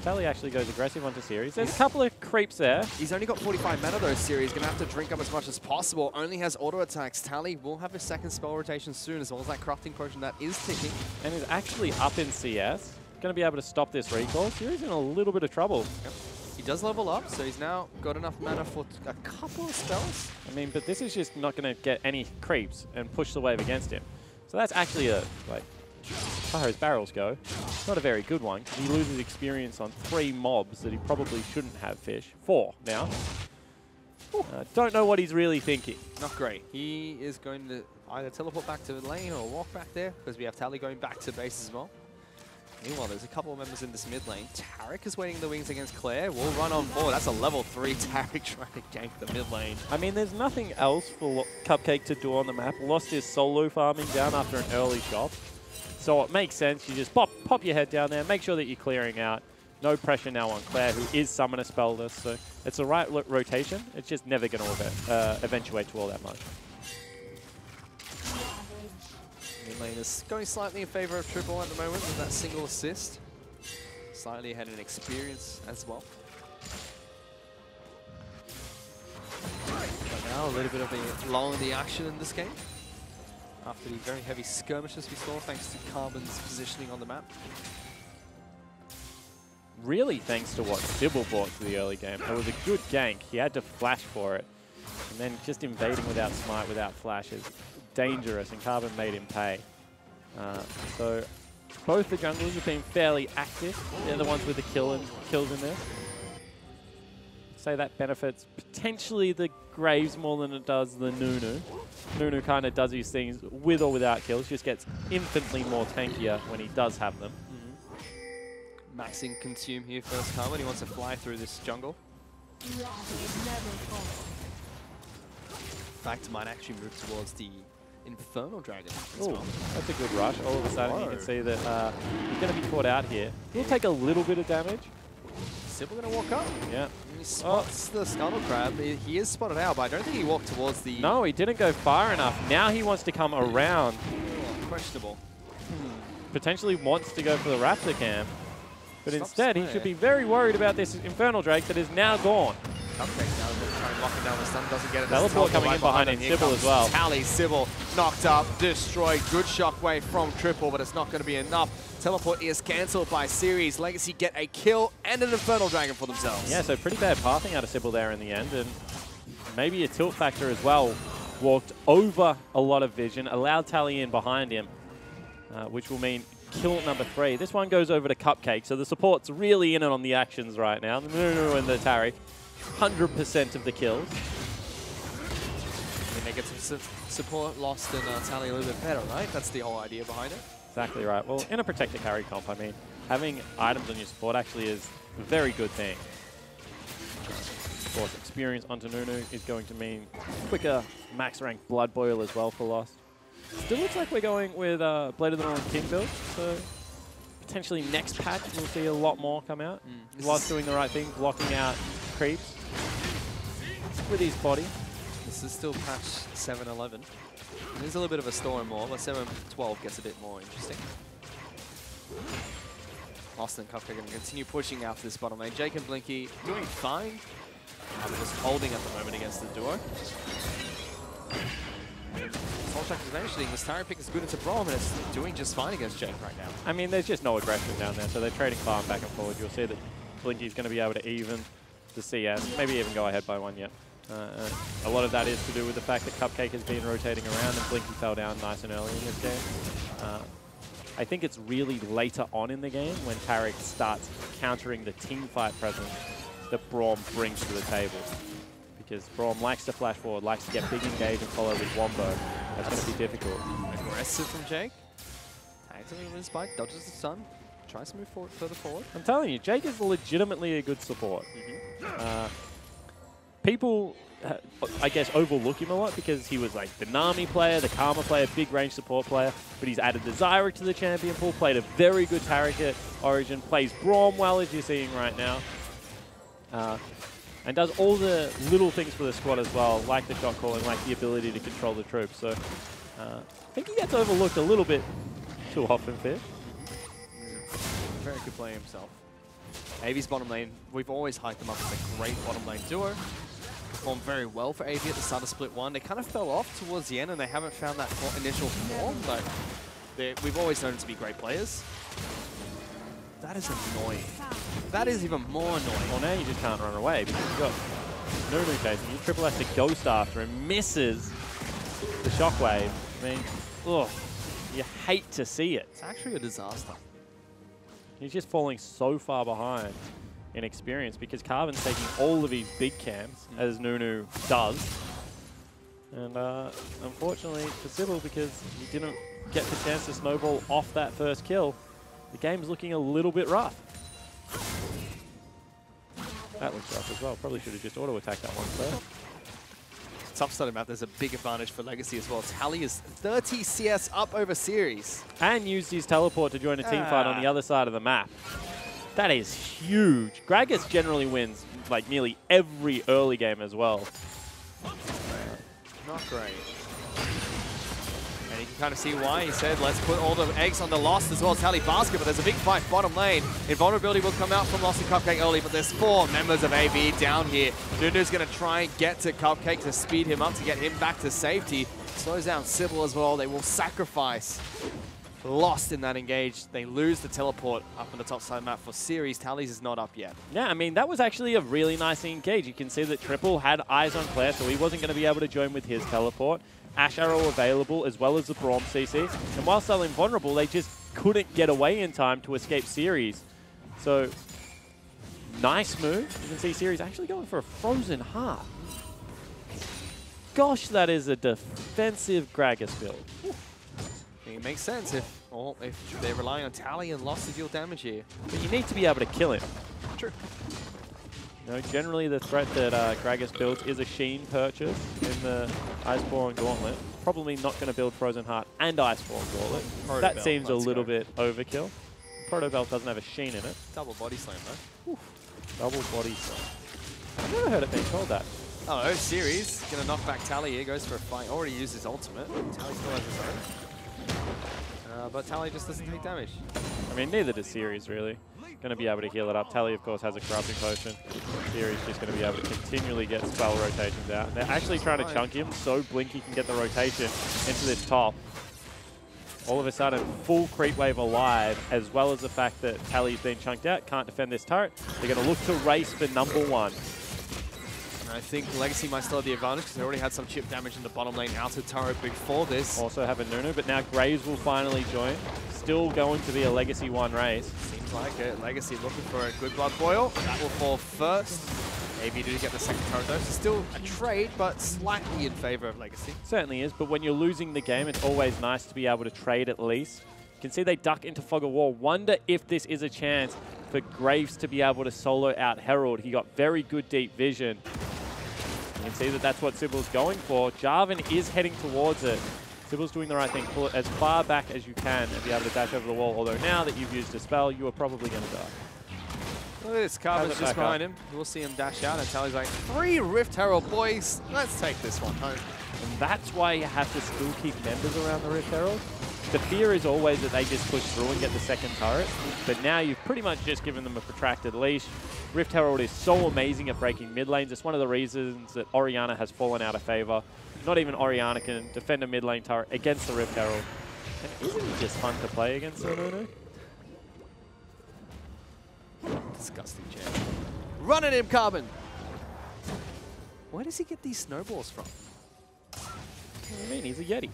[SPEAKER 12] Tally actually goes aggressive onto Series. There's a couple of creeps there.
[SPEAKER 11] He's only got 45 mana though, Series. Going to have to drink up as much as possible. Only has auto attacks. Tally will have his second spell rotation soon, as well as that crafting potion that is ticking.
[SPEAKER 12] And is actually up in CS. Going to be able to stop this recall. Series in a little bit of trouble.
[SPEAKER 11] Yep. He does level up, so he's now got enough mana for a couple of spells.
[SPEAKER 12] I mean, but this is just not going to get any creeps and push the wave against him. So that's actually a, like, as far as barrels go, not a very good one. He loses experience on 3 mobs that he probably shouldn't have, Fish. 4 now. Don't know what he's really thinking.
[SPEAKER 11] Not great. He is going to either teleport back to the lane or walk back there, because we have Tally going back to base as well. Meanwhile, there's a couple of members in this mid lane. Tarek is waiting in the wings against Claire. Will run on board. That's a level 3 Tarek trying to gank the mid lane.
[SPEAKER 12] I mean, there's nothing else for Cupcake to do on the map. Lost his solo farming down after an early shot. So it makes sense. You just pop your head down there, make sure that you're clearing out. No pressure now on Claire, who is summoner spellless. So it's the right rotation. It's just never going to eventuate to all that much.
[SPEAKER 11] Mid lane is going slightly in favor of Triple at the moment with that single assist. Slightly ahead in experience as well. But now a little bit of a lull in the action in this game. After the very heavy skirmishes we saw, thanks to Carbon's positioning on the map.
[SPEAKER 12] Really thanks to what Sybil brought to the early game. It was a good gank. He had to flash for it. And then just invading without smite, without flash is dangerous, and Carbon made him pay. So both the junglers have been fairly active. They're the ones with the kills in there. Say that benefits potentially the Graves more than it does the Nunu. Nunu kind of does these things with or without kills, just gets infinitely more tankier when he does have them.
[SPEAKER 11] Maxing consume here first Carbon. He wants to fly through this jungle. In fact, might actually move towards the Infernal Dragon as well.
[SPEAKER 12] That's a good rush. All of a sudden you can see that he's going to be caught out here. He'll take a little bit of damage.
[SPEAKER 11] Sybil going to walk up.
[SPEAKER 12] Yeah.
[SPEAKER 11] He spots the Scuttle Crab. He is spotted out, but I don't think he walked towards the...
[SPEAKER 12] No, he didn't go far enough. Now he wants to come around.
[SPEAKER 11] Oh, questionable.
[SPEAKER 12] Potentially wants to go for the Raptor camp. But instead, he should be very worried about this Infernal Drake that is now gone.
[SPEAKER 11] Cupcake now trying to lock him down. The stun doesn't get it.
[SPEAKER 12] Teleport coming in behind him.
[SPEAKER 11] Here
[SPEAKER 12] Sybil as well.
[SPEAKER 11] Tally, Sybil knocked up, destroyed. Good shockwave from Triple, but it's not going to be enough. Teleport is cancelled by Series. Legacy get a kill and an Infernal Dragon for themselves.
[SPEAKER 12] Yeah, so pretty bad pathing out of Sybil there in the end, and maybe a tilt factor as well. Walked over a lot of vision, allowed Tally in behind him, which will mean kill number 3. This one goes over to Cupcake, so the support's really in it on the actions right now. The Nunu and the Taric, 100% of the kills.
[SPEAKER 11] I mean, they get some support lost and Tally a little bit better, right? That's the whole idea behind it.
[SPEAKER 12] Exactly right. Well, in a protector carry comp, I mean, having items on your support actually is a very good thing. Of course, experience onto Nunu is going to mean quicker max rank Blood Boil as well for Lost. Still looks like we're going with Blade of the Northern King build, so potentially next patch we'll see a lot more come out. Lost doing the right thing, blocking out creeps with his body.
[SPEAKER 11] This is still patch 7.11. There's a little bit of a storm more, but 7.12 gets a bit more interesting. Lost and Cupcake going to continue pushing out this bottom lane. Jake and Blinky doing fine. Just holding at the moment against the duo. Soulshack is mentioning this Taric pick is good into Braum, and it's doing just fine against Jake right now.
[SPEAKER 12] I mean, there's just no aggression down there, so they're trading farm back and forward. You'll see that Blinky's going to be able to even the CS, maybe even go ahead by 1 yet. A lot of that is to do with the fact that Cupcake has been rotating around and Blinky fell down nice and early in this game. I think it's really later on in the game when Taric starts countering the team fight presence that Braum brings to the table. Because Braum likes to flash forward, likes to get big engage and follow with Wombo. That's going to be difficult.
[SPEAKER 11] Aggressive from Jake. Tags him with his spike, dodges the stun, tries to move forward, further forward.
[SPEAKER 12] I'm telling you, Jake is legitimately a good support. People, I guess, overlook him a lot because he was like the Nami player, the Karma player, big range support player, but he's added the Zyra to the champion pool, played a very good Taric at Origin, plays Braum well, as you're seeing right now. And does all the little things for the squad as well, like the shot calling, like the ability to control the troops. So I think he gets overlooked a little bit too often, Fish.
[SPEAKER 11] Very good player himself. AV's bottom lane, we've always hyped them up as a great bottom lane duo. Performed very well for AV at the start of Split 1. They kind of fell off towards the end and they haven't found that initial form, but we've always known them to be great players. That is annoying. That is even more annoying.
[SPEAKER 12] Well, now you just can't run away because you've got Nunu chasing you. Triple has to ghost after him, misses the shockwave. I mean, ugh, you hate to see it.
[SPEAKER 11] It's actually a disaster.
[SPEAKER 12] He's just falling so far behind in experience because Carvin's taking all of his big camps, as Nunu does. And unfortunately for Sybil, because he didn't get the chance to snowball off that first kill, the game's looking a little bit rough. That looks rough as well. Probably should have just auto-attacked that one first.
[SPEAKER 11] Tough starting map, there's a big advantage for Legacy as well. Tally is 30 CS up over Series.
[SPEAKER 12] And used his teleport to join a team fight on the other side of the map. That is huge. Gragas generally wins like nearly every early game as well.
[SPEAKER 11] Not great. And you can kind of see why he said, let's put all the eggs on the Lost as well as Tally basket, but there's a big fight bottom lane. Invulnerability will come out from Lost and Cupcake early, but there's 4 members of AV down here. Nunu's going to try and get to Cupcake to speed him up to get him back to safety. Slows down Sybil as well. They will sacrifice Lost in that engage. They lose the teleport up on the top side map for Series. Tally's is not up yet.
[SPEAKER 12] Yeah, I mean, that was actually a really nice engage. You can see that Triple had eyes on Claire, so he wasn't going to be able to join with his teleport. Ash Arrow available, as well as the Braum CC. And while still invulnerable, they just couldn't get away in time to escape Series. So, nice move. You can see Series actually going for a Frozen Heart. Gosh, that is a defensive Gragas build.
[SPEAKER 11] It makes sense if they're relying on Tally and Lost to deal damage here.
[SPEAKER 12] But you need to be able to kill him.
[SPEAKER 11] True.
[SPEAKER 12] You know, generally the threat that Gragas builds is a Sheen purchase in the Iceborne Gauntlet. Probably not going to build Frozen Heart and Iceborne Gauntlet. That seems a little bit overkill. Proto Belt doesn't have a Sheen in it.
[SPEAKER 11] Double body slam though.
[SPEAKER 12] Oof. Double body slam. I've never heard it being called that.
[SPEAKER 11] Oh, Series going to knock back Tally here. Goes for a fight. Already used his ultimate. Tally still has his own. But Tally just doesn't take damage.
[SPEAKER 12] I mean, neither does Series, really. Going to be able to heal it up. Tally, of course, has a corrupting potion. Theory's just going to be able to continually get spell rotations out. And they're actually trying to chunk him so Blinky can get the rotation into this top. All of a sudden, full creep wave alive, as well as the fact that Tally's been chunked out, can't defend this turret. They're going to look to race for #1.
[SPEAKER 11] I think Legacy might still have the advantage because they already had some chip damage in the bottom lane outer turret before this.
[SPEAKER 12] Also have a Nunu, but now Graves will finally join. Still going to be a Legacy 1 race.
[SPEAKER 11] Seems like it. Legacy looking for a good blood boil. That will fall first. Maybe to get the second turret though. So still a trade, but slightly in favor of Legacy.
[SPEAKER 12] Certainly is, but when you're losing the game, it's always nice to be able to trade at least. You can see they duck into Fog of War. Wonder if this is a chance for Graves to be able to solo out Herald. He got very good deep vision. You can see that that's what Sybil's going for. Jarvan is heading towards it. Sybil's doing the right thing. Pull it as far back as you can and be able to dash over the wall. Although now that you've used a spell, you are probably going to die.
[SPEAKER 11] Look at this, Carver's just behind him. We'll see him dash out and Tally's like, 3 Rift Herald, boys. Let's take this one home.
[SPEAKER 12] And that's why you have to still keep members around the Rift Herald. The fear is always that they just push through and get the second turret. But now you've pretty much just given them a protracted leash. Rift Herald is so amazing at breaking mid lanes. It's one of the reasons that Orianna has fallen out of favor. Not even Orianna can defend a mid lane turret against the Rift Herald. And isn't it just fun to play against Nunu?
[SPEAKER 11] Disgusting jam. Run at him, Carbon! Where does he get these snowballs from?
[SPEAKER 12] What do you mean? He's a Yeti.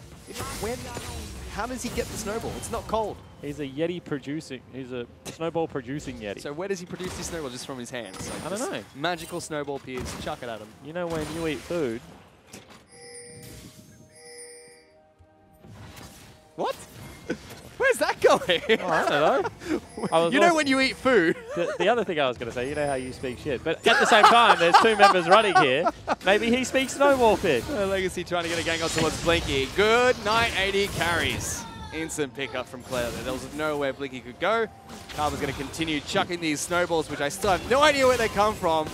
[SPEAKER 11] How does he get the snowball? It's not cold.
[SPEAKER 12] He's a Yeti producing. He's a snowball producing Yeti.
[SPEAKER 11] So where does he produce these snowballs? Just from his hands? Like
[SPEAKER 12] I don't know.
[SPEAKER 11] Magical snowball appears. Chuck it at him.
[SPEAKER 12] You know when you eat food.
[SPEAKER 11] What? Where's that going?
[SPEAKER 12] Oh, I don't know.
[SPEAKER 11] You know when you eat food.
[SPEAKER 12] The other thing I was going to say, you know how you speak shit. But at the same time, there's 2 members running here. Maybe he speaks snowball fish.
[SPEAKER 11] Legacy trying to get a gang on towards Blinky. Good night, 80 carries. Instant pickup from Claire. There was nowhere Blinky could go. Carver's going to continue chucking these snowballs, which I still have no idea where they come from.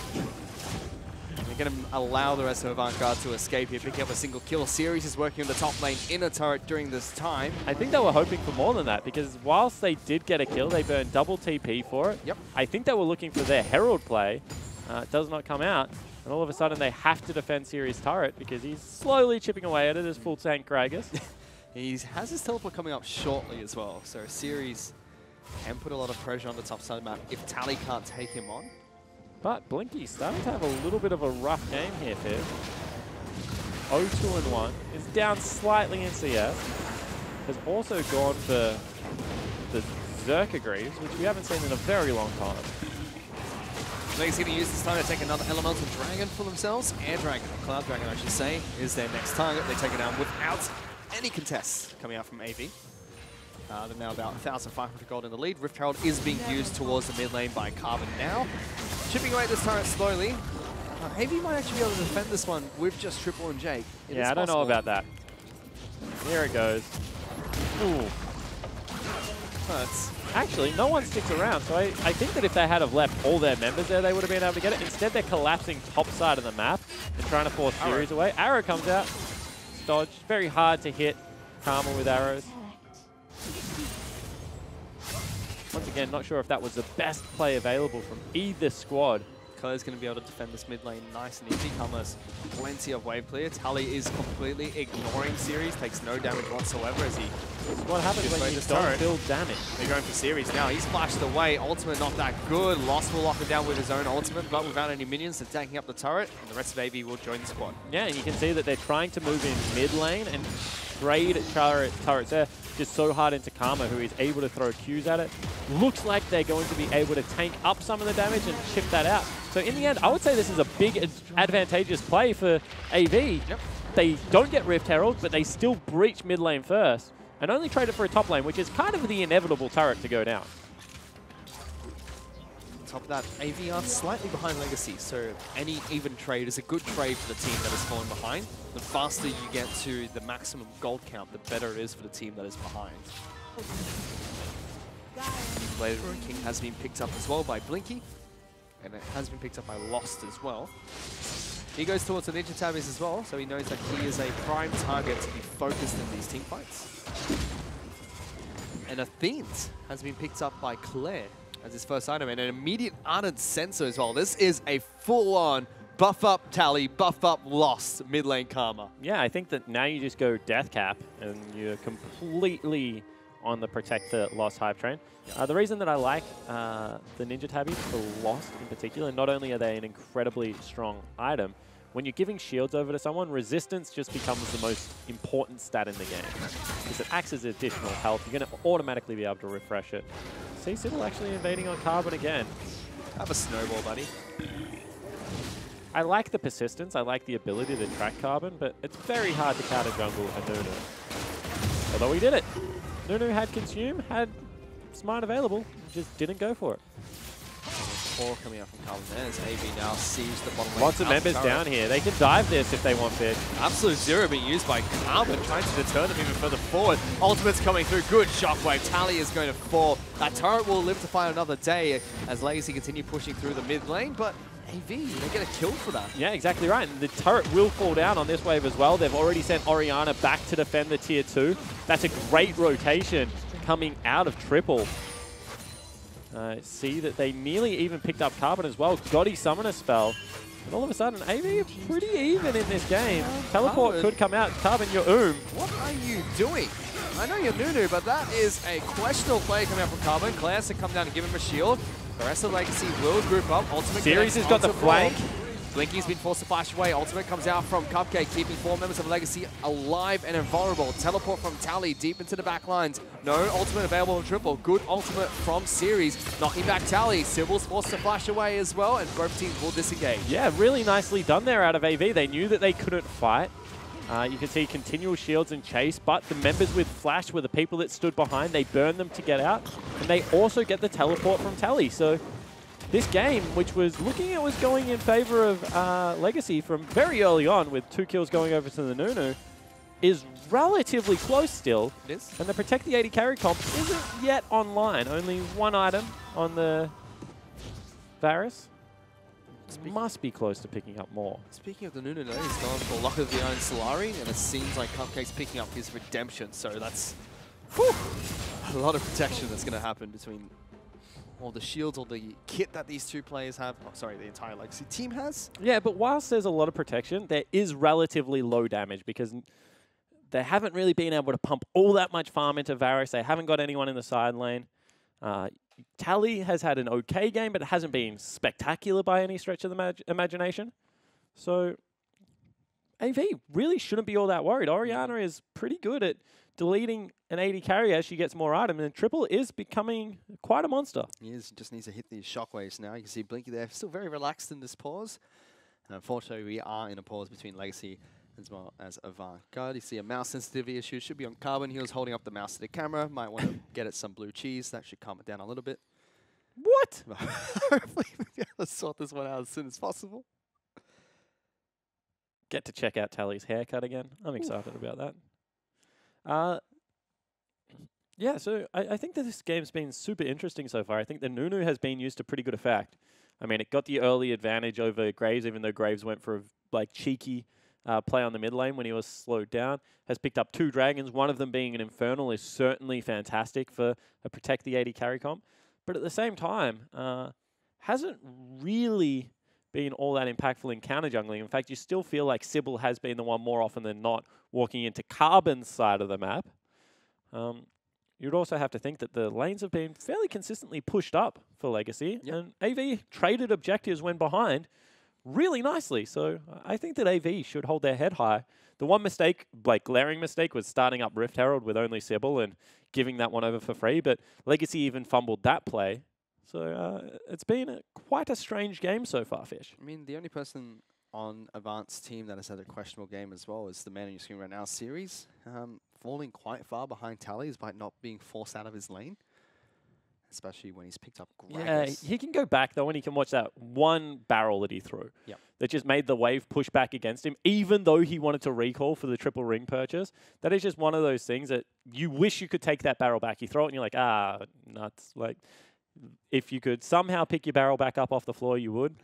[SPEAKER 11] They're going to allow the rest of Avant to escape here, picking up a single kill. Series is working on the top lane inner turret during this time.
[SPEAKER 12] I think they were hoping for more than that, because whilst they did get a kill, they burned double TP for it.
[SPEAKER 11] Yep.
[SPEAKER 12] I think they were looking for their Herald play. It does not come out. And all of a sudden, they have to defend Series' turret because he's slowly chipping away at it as full tank Kragus.
[SPEAKER 11] He has his teleport coming up shortly as well, so Series can put a lot of pressure on the top side of the map if Tally can't take him on.
[SPEAKER 12] But Blinky's starting to have a little bit of a rough game here, Fib. 0-2-1 is down slightly in CS. Has also gone for the Zerka Greaves, which we haven't seen in a very long time.
[SPEAKER 11] Legacy going to use this time to take another Elemental Dragon for themselves. Air Dragon, or Cloud Dragon I should say, is their next target. They take it down without any contests coming out from AV. They're now about 1,500 gold in the lead. Rift Herald is being used towards the mid lane by Carbon now. Chipping away this turret slowly. AV might actually be able to defend this one with just Triple and Jake.
[SPEAKER 12] Yeah, I don't know about that. Here it goes. Ooh. Actually, no one sticks around, so I think that if they had have left all their members there, they would have been able to get it. Instead, they're collapsing top side of the map and trying to force Series away. Arrow comes out. Dodge. Very hard to hit Karma with arrows. Once again, not sure if that was the best play available from either squad.
[SPEAKER 11] Claire's going to be able to defend this mid lane nice and easy. Karma's plenty of wave clear. Tally is completely ignoring Series, takes no damage whatsoever as he...
[SPEAKER 12] That's what happens when you don't build damage.
[SPEAKER 11] They're going for Series now. He's flashed away. Ultimate not that good. Lost will lock him down with his own ultimate, but without any minions. They're taking up the turret, and the rest of AV will join the squad.
[SPEAKER 12] Yeah, and you can see that they're trying to move in mid lane and trade turrets there. Just so hard into Karma, who is able to throw Qs at it. Looks like they're going to be able to tank up some of the damage and chip that out. So in the end, I would say this is a big advantageous play for AV.
[SPEAKER 11] Yep.
[SPEAKER 12] They don't get Rift Herald, but they still breach mid lane first and only trade it for a top lane, which is kind of the inevitable turret to go down.
[SPEAKER 11] On top of that, AV are slightly behind Legacy, so any even trade is a good trade for the team that is falling behind. The faster you get to the maximum gold count, the better it is for the team that is behind. Bladed Ruin King has been picked up as well by Blinky, and it has been picked up by Lost as well. He goes towards the Ninja Tabbies as well, so he knows that he is a prime target to be focused in these team fights. And Athene's has been picked up by Claire. as his first item, and an immediate ardent sensor as well. This is a full-on buff up Tally, buff up Lost mid lane Karma.
[SPEAKER 12] Yeah, I think that now you just go Death Cap and you're completely on the Protect the Lost hype train. The reason that I like the Ninja Tabbies for Lost in particular, not only are they an incredibly strong item, when you're giving shields over to someone, resistance just becomes the most important stat in the game. Because it acts as additional health. You're going to automatically be able to refresh it. See Sybil actually invading on Carbon again.
[SPEAKER 11] Have a snowball, buddy.
[SPEAKER 12] I like the persistence. I like the ability to track Carbon, but it's very hard to counter jungle a Nunu. Although he did it. Nunu had Consume, had Smite available, just didn't go for it.
[SPEAKER 11] Four coming out from Carbon there as AV now sees the bottom lane.
[SPEAKER 12] Lots of members down here. They can dive this if they want fish.
[SPEAKER 11] Absolute Zero being used by Carbon, trying to deter them even further forward. Ultimate's coming through. Good shockwave. Tally is going to fall. That turret will live to fight another day as Legacy continue pushing through the mid lane, but AV, they get a kill for that.
[SPEAKER 12] Yeah, exactly right. And the turret will fall down on this wave as well. They've already sent Orianna back to defend the tier 2. That's a great rotation coming out of Triple. See that they nearly even picked up Carbon as well. Gotti Summoner spell. And all of a sudden, AV are pretty even in this game. Teleport
[SPEAKER 11] Carbon.
[SPEAKER 12] could come out. Carbon, you're
[SPEAKER 11] What are you doing? I know you're Nunu, but that is a questionable play coming out from Carbon. Claire has to come down and give him a shield. The rest of Legacy will group up. Ultimate
[SPEAKER 12] Series has got the flank.
[SPEAKER 11] Blinky's been forced to flash away. Ultimate comes out from Cupcake, keeping 4 members of Legacy alive and invulnerable. Teleport from Tally deep into the back lines. No ultimate available on Triple. Good ultimate from Series, knocking back Tally. Sybil's forced to flash away as well, and both teams will disengage.
[SPEAKER 12] Yeah, really nicely done there out of AV. They knew that they couldn't fight. You can see continual shields and chase, but the members with flash were the people that stood behind. They burned them to get out, and they also get the teleport from Tally. So this game, which was looking it was going in favor of Legacy from very early on with 2 kills going over to the Nunu, is relatively close still.
[SPEAKER 11] It is.
[SPEAKER 12] And the Protect the 80 carry comp isn't yet online. Only 1 item on the Varus. Must be close to picking up more.
[SPEAKER 11] Speaking of the Nunu, he's gone for Luck of the Iron Solari, and it seems like Cupcake's picking up his redemption. So that's a lot of protection that's going to happen between all the shields, all the kit that these two players have. Oh, sorry, the entire Legacy team has.
[SPEAKER 12] Yeah, but whilst there's a lot of protection, there is relatively low damage because they haven't really been able to pump all that much farm into Varus. They haven't got anyone in the side lane. Tally has had an okay game, but it hasn't been spectacular by any stretch of the imagination. So AV really shouldn't be all that worried. Orianna is pretty good at deleting an 80 carry as she gets more items, and Triple is becoming quite a monster.
[SPEAKER 11] He is, just needs to hit these shockwaves now. You can see Blinky there, still very relaxed in this pause. And unfortunately, we are in a pause between Legacy as well as Avant. You see a mouse sensitivity issue. Should be on Carbon. He was holding up the mouse to the camera. Might want to get it some blue cheese. That should calm it down a little bit.
[SPEAKER 12] What?
[SPEAKER 11] Hopefully we'll be able to sort this one out as soon as possible.
[SPEAKER 12] Get to check out Tally's haircut again. I'm excited about that. Yeah, so I think that this game's been super interesting so far. I think the Nunu has been used to pretty good effect. I mean, it got the early advantage over Graves, even though Graves went for a cheeky play on the mid lane when he was slowed down. Has picked up 2 dragons, one of them being an Infernal is certainly fantastic for a Protect the 80 carry comp. But at the same time, hasn't really been all that impactful in counter jungling. In fact, you still feel like Sybil has been the one more often than not walking into Carbon's side of the map. You'd also have to think that the lanes have been fairly consistently pushed up for Legacy, and AV traded objectives when behind really nicely. So I think that AV should hold their head high. The one mistake, glaring mistake, was starting up Rift Herald with only Sybil and giving that one over for free, but Legacy even fumbled that play. So it's been quite a strange game so far, Fish.
[SPEAKER 11] I mean, the only person on Avant's team that has had a questionable game as well is the man on your screen right now, Series. Falling quite far behind Tallies by not being forced out of his lane, especially when he's picked up Gragas.
[SPEAKER 12] Yeah, he can go back, though, and he can watch that one barrel that he threw that just made the wave push back against him, even though he wanted to recall for the triple ring purchase. That is just one of those things that you wish you could take that barrel back. You throw it, and you're like, nuts. Like, if you could somehow pick your barrel back up off the floor, you would.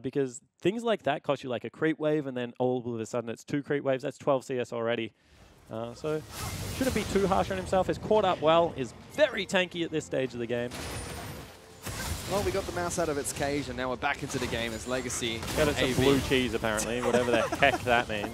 [SPEAKER 12] Because things like that cost you like a creep wave, and then all of a sudden it's 2 creep waves. That's 12 CS already. So shouldn't be too harsh on himself. Is caught up well, is very tanky at this stage of the game.
[SPEAKER 11] Well, we got the mouse out of its cage, and now we're back into the game as Legacy.
[SPEAKER 12] Got some
[SPEAKER 11] AV.
[SPEAKER 12] blue cheese, apparently, whatever the heck that means.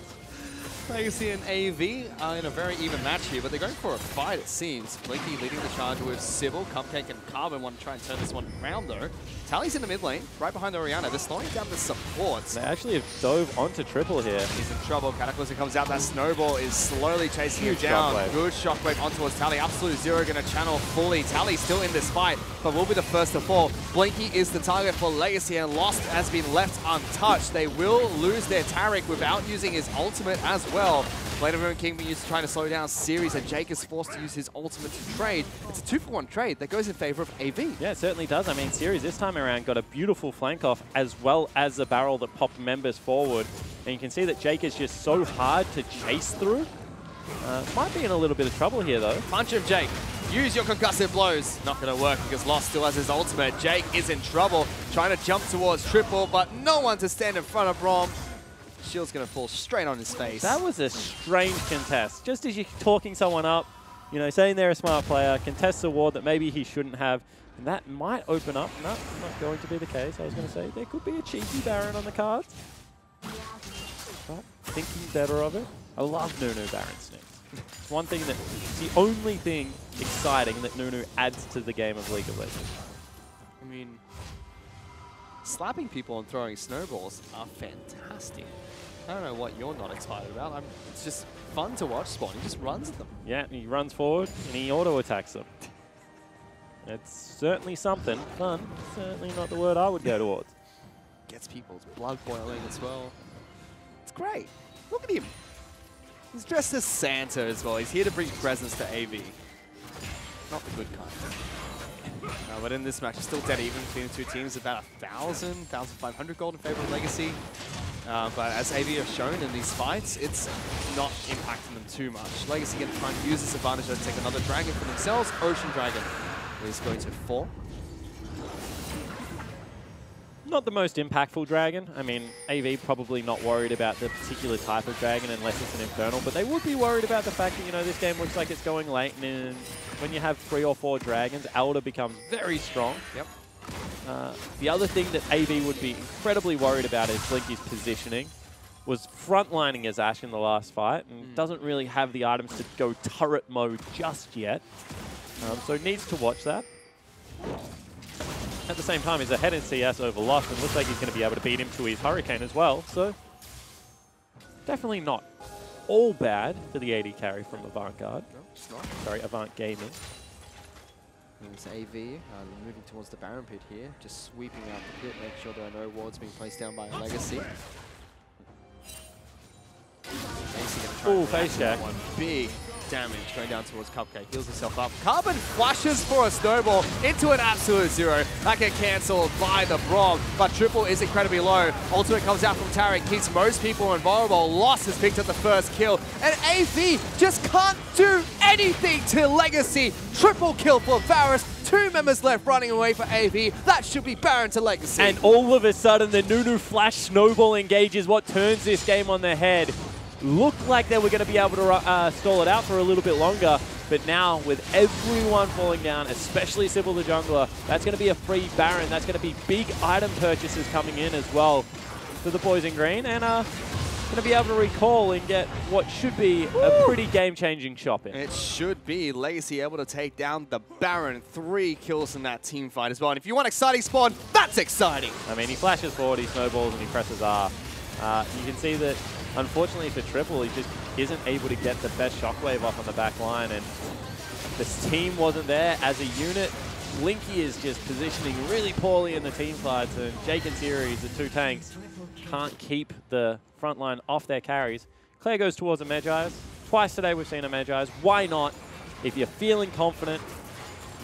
[SPEAKER 11] Legacy and AV are in a very even match here, but they're going for a fight, it seems. Blinky leading the charge with Sybil, Cupcake, and Carbon want to try and turn this one around, though. Tally's in the mid lane, right behind Oriana. They're slowing down the supports.
[SPEAKER 12] They actually have dove onto triple here.
[SPEAKER 11] He's in trouble. Cataclysm comes out. That snowball is slowly chasing him
[SPEAKER 12] Huge
[SPEAKER 11] down.
[SPEAKER 12] shockwave.
[SPEAKER 11] Good shockwave on towards Tally. Absolute Zero going to channel fully. Tally still in this fight, but will be the first to fall. Blinky is the target for Legacy, and Lost has been left untouched. They will lose their Taric without using his ultimate as well. Blade of Ruin King being used to try to slow down Series, and Jake is forced to use his ultimate to trade. It's a 2-for-1 trade that goes in favor of AV.
[SPEAKER 12] Yeah, it certainly does. I mean, Series this time around got a beautiful flank off as well as a barrel that popped members forward. And you can see that Jake is just so hard to chase through. Might be in a little bit of trouble here, though.
[SPEAKER 11] Punch him, Jake. Use your concussive blows. Not going to work because Lost still has his ultimate. Jake is in trouble, trying to jump towards triple, but no one to stand in front of Brom. Shield's going to fall straight on his face.
[SPEAKER 12] That was a strange contest. Just as you're talking someone up, you know, saying they're a smart player, contests a ward that maybe he shouldn't have, and that might open up. No, not going to be the case. I was going to say there could be a cheeky Baron on the cards. But thinking better of it, I love Nunu Baron Snicks. It's one thing it's the only thing exciting that Nunu adds to the game of League of Legends.
[SPEAKER 11] I mean, slapping people and throwing snowballs are fantastic. I don't know what you're not excited about. It's just fun to watch Spawn. He just runs at them.
[SPEAKER 12] Yeah, he runs forward and he auto-attacks them. It's certainly something. Fun. Certainly not the word I would go towards.
[SPEAKER 11] Gets people's blood boiling as well. It's great. Look at him. He's dressed as Santa as well. He's here to bring presents to AV. Not the good kind. But in this match, it's still dead even between the two teams. About 1,000, 1,500 gold in favor of Legacy. But as AV have shown in these fights, it's not impacting them too much. Legacy going to try and use this advantage to take another dragon for themselves. Ocean Dragon is going to fall.
[SPEAKER 12] Not the most impactful dragon. I mean, AV probably not worried about the particular type of dragon unless it's an Infernal, but they would be worried about the fact that, you know, this game looks like it's going late, and when you have 3 or 4 dragons, Elder becomes very strong.
[SPEAKER 11] Yep.
[SPEAKER 12] The other thing that AV would be incredibly worried about is Blinky's positioning. Was frontlining his Ashe in the last fight, and doesn't really have the items to go turret mode just yet. So needs to watch that. At the same time, he's ahead in CS over Lost, and looks like he's going to be able to beat him to his Hurricane as well. So definitely not all bad for the AD carry from Avantgarde.
[SPEAKER 11] No, it's not.
[SPEAKER 12] Sorry, Avant Gaming.
[SPEAKER 11] It's AV moving towards the Baron pit here, just sweeping out the pit, make sure there are no wards being placed down by Legacy.
[SPEAKER 12] Ooh, face jack.
[SPEAKER 11] One big damage going down towards Cupcake. Heals himself up. Carbon flashes for a snowball into an absolute zero. That get cancelled by the Brom, but Triple is incredibly low. Ultimate comes out from Taric, keeps most people invulnerable. Lost has picked up the first kill, and AV just can't do anything to Legacy. Triple kill for Varus. 2 members left running away for AV. That should be Baron to Legacy.
[SPEAKER 12] And all of a sudden, the Nunu Flash Snowball engage is what turns this game on their head. Looked like they were going to be able to stall it out for a little bit longer, but now with everyone falling down, especially Sybil the jungler, that's going to be a free Baron. That's going to be big item purchases coming in as well for the boys in green, and going to be able to recall and get what should be a pretty game-changing shop in.
[SPEAKER 11] It should be. Legacy able to take down the Baron. 3 kills in that team fight as well. And if you want exciting Spawn, that's exciting.
[SPEAKER 12] I mean, he flashes forward, he snowballs, and he presses R. You can see that, unfortunately for Triple, he just isn't able to get the best shockwave off on the back line, and this team wasn't there as a unit. Blinky is just positioning really poorly in the team fights, and Jake and Series, the 2 tanks, can't keep the front line off their carries. Claire goes towards a Magi's. Twice today we've seen a Magi's. Why not? If you're feeling confident,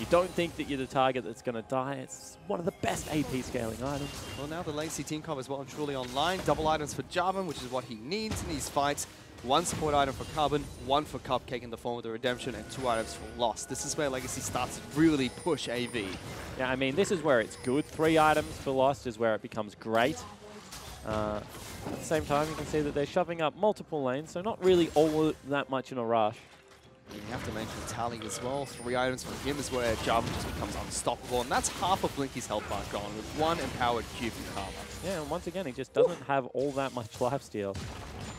[SPEAKER 12] you don't think that you're the target that's going to die, it's one of the best AP scaling items.
[SPEAKER 11] Well, now the Legacy team cover is well and truly online. Double items for Jarvan, which is what he needs in these fights. 1 support item for Carbon, 1 for Cupcake in the form of the Redemption, and 2 items for Lost. This is where Legacy starts to really push AV.
[SPEAKER 12] Yeah, I mean, this is where it's good. 3 items for Lost is where it becomes great. At the same time, you can see that they're shoving up multiple lanes, so not really all that much in a rush.
[SPEAKER 11] And you have to mention Tally as well. 3 items from him is where Java just becomes unstoppable. And that's half of Blinky's health bar gone with 1 empowered Q from Karma.
[SPEAKER 12] Yeah, and once again, he just doesn't have all that much lifesteal.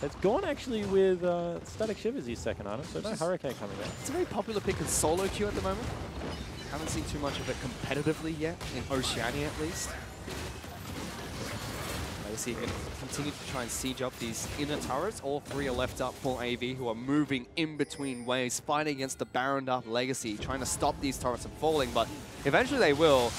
[SPEAKER 12] It's gone actually with Static Shivers his second item, so no Hurricane coming out.
[SPEAKER 11] It's a very popular pick in solo queue at the moment. Haven't seen too much of it competitively yet, in Oceania at least. Legacy can continue to try and siege up these inner turrets. All 3 are left up for AV, who are moving in between waves, fighting against the Baroned up Legacy, trying to stop these turrets from falling, but eventually they will.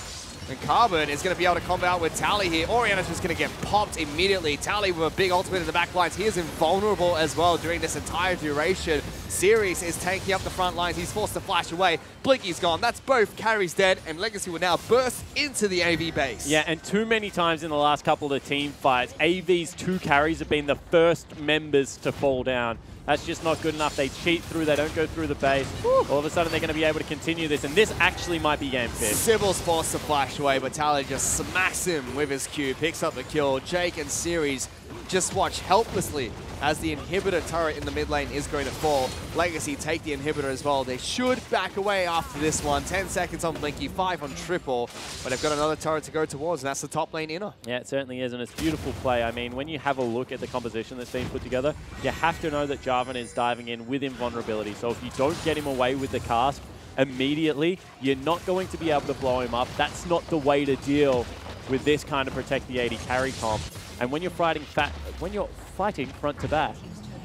[SPEAKER 11] And Carbon is going to be able to combo out with Tally here. Oriana's just going to get popped immediately. Tally with a big ultimate in the back lines. He is invulnerable as well during this entire duration. Series is taking up the front lines. He's forced to flash away. Blinky's gone. That's both carries dead. And Legacy will now burst into the AV base.
[SPEAKER 12] Yeah, and too many times in the last couple of team fights, AV's 2 carries have been the first members to fall down. That's just not good enough. They cheat through, they don't go through the base. Woo. All of a sudden, they're going to be able to continue this, and this actually might be game 5.
[SPEAKER 11] Sybil's forced to flash away, but Tally just smacks him with his Q, picks up the kill. Jake and Series just watch helplessly as the inhibitor turret in the mid lane is going to fall. Legacy take the inhibitor as well. They should back away after this one. 10 seconds on Blinky, 5 on Triple, but they've got another turret to go towards, and that's the top lane inner.
[SPEAKER 12] Yeah, it certainly is, and it's beautiful play. I mean, when you have a look at the composition that's been put together, you have to know that Jarvan is diving in with invulnerability. So if you don't get him away with the cast immediately, you're not going to be able to blow him up. That's not the way to deal with this kind of protect the 80 carry comp. And when you're fighting front to back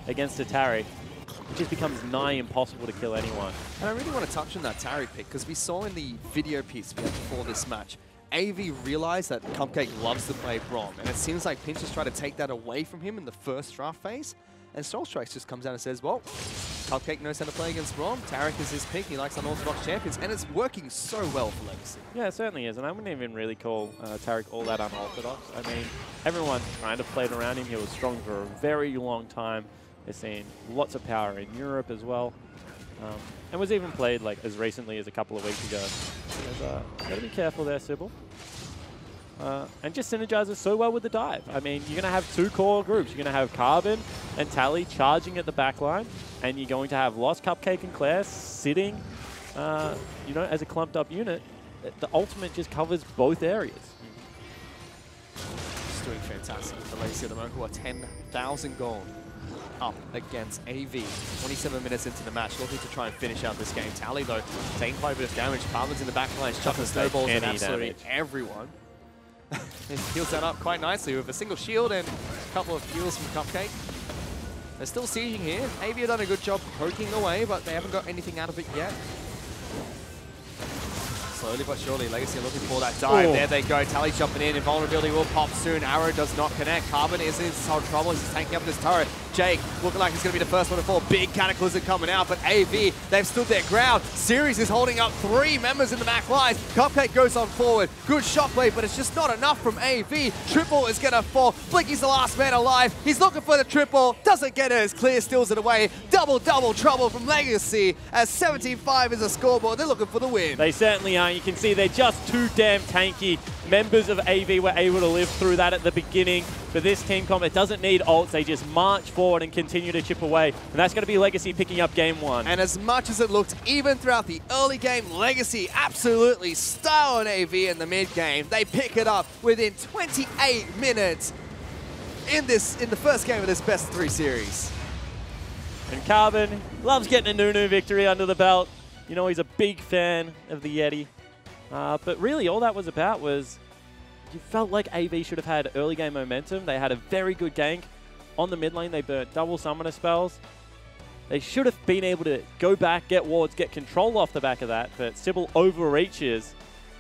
[SPEAKER 12] against a Tari, it just becomes nigh impossible to kill anyone.
[SPEAKER 11] And I really want to touch on that Tari pick, because we saw in the video piece we had before this match, AV realized that Cupcake loves to play Braum, and it seems like Pinch is trying to take that away from him in the first draft phase. And Soul Strikes just comes out and says, well, Cupcake knows how to play against Braum. Tarek is his pick. He likes unorthodox champions, and it's working so well for Legacy.
[SPEAKER 12] Yeah, it certainly is, and I wouldn't even really call Tarek all that unorthodox. I mean, everyone kind of played around him. He was strong for a very long time. They've seen lots of power in Europe as well, and was even played like as recently as a couple of weeks ago. Got to be careful there, Sybil. And just synergizes so well with the dive. I mean, you're going to have 2 core groups. You're going to have Carbon and Tally charging at the back line, and you're going to have Lost, Cupcake, and Claire sitting, you know, as a clumped up unit. The ultimate just covers both areas.
[SPEAKER 11] Just doing fantastic for Legacy at the moment, who are 10,000 gold up against AV. 27 minutes into the match, looking to try and finish out this game. Tally, though, taking quite a bit of damage. Carbon's in the back line, chucking snowballs at absolutely everyone. He heals that up quite nicely with a single shield and a couple of heals from Cupcake. They're still sieging here. AV have done a good job poking away, but they haven't got anything out of it yet. Slowly but surely, Legacy are looking for that dive. There they go. Tally jumping in. Invulnerability will pop soon. Arrow does not connect. Carbon is in some trouble. He's tanking up this turret. Jake looking like he's going to be the first one to fall. Big Cataclysm coming out, but AV, they've stood their ground. Series is holding up 3 members in the back lines. Cupcake goes on forward. Good shockwave, but it's just not enough from AV. Triple is going to fall. Blinky's the last man alive. He's looking for the triple. Doesn't get it as Clear steals it away. Double trouble from Legacy as 17-5 is a scoreboard. They're looking for the win.
[SPEAKER 12] They certainly are. You can see they're just too damn tanky. Members of AV were able to live through that at the beginning. For this team comp, it doesn't need ults. They just march forward and continue to chip away. And that's going to be Legacy picking up game 1.
[SPEAKER 11] And as much as it looked even throughout the early game, Legacy absolutely style on AV in the mid game. They pick it up within 28 minutes in the first game of this best of 3 series.
[SPEAKER 12] And Carbon loves getting a Nunu victory under the belt. You know, he's a big fan of the Yeti. But really, all that was about was you felt like AV should have had early game momentum. They had a very good gank. On the mid lane, they burnt double summoner spells. They should have been able to go back, get wards, get control off the back of that, but Sybil overreaches.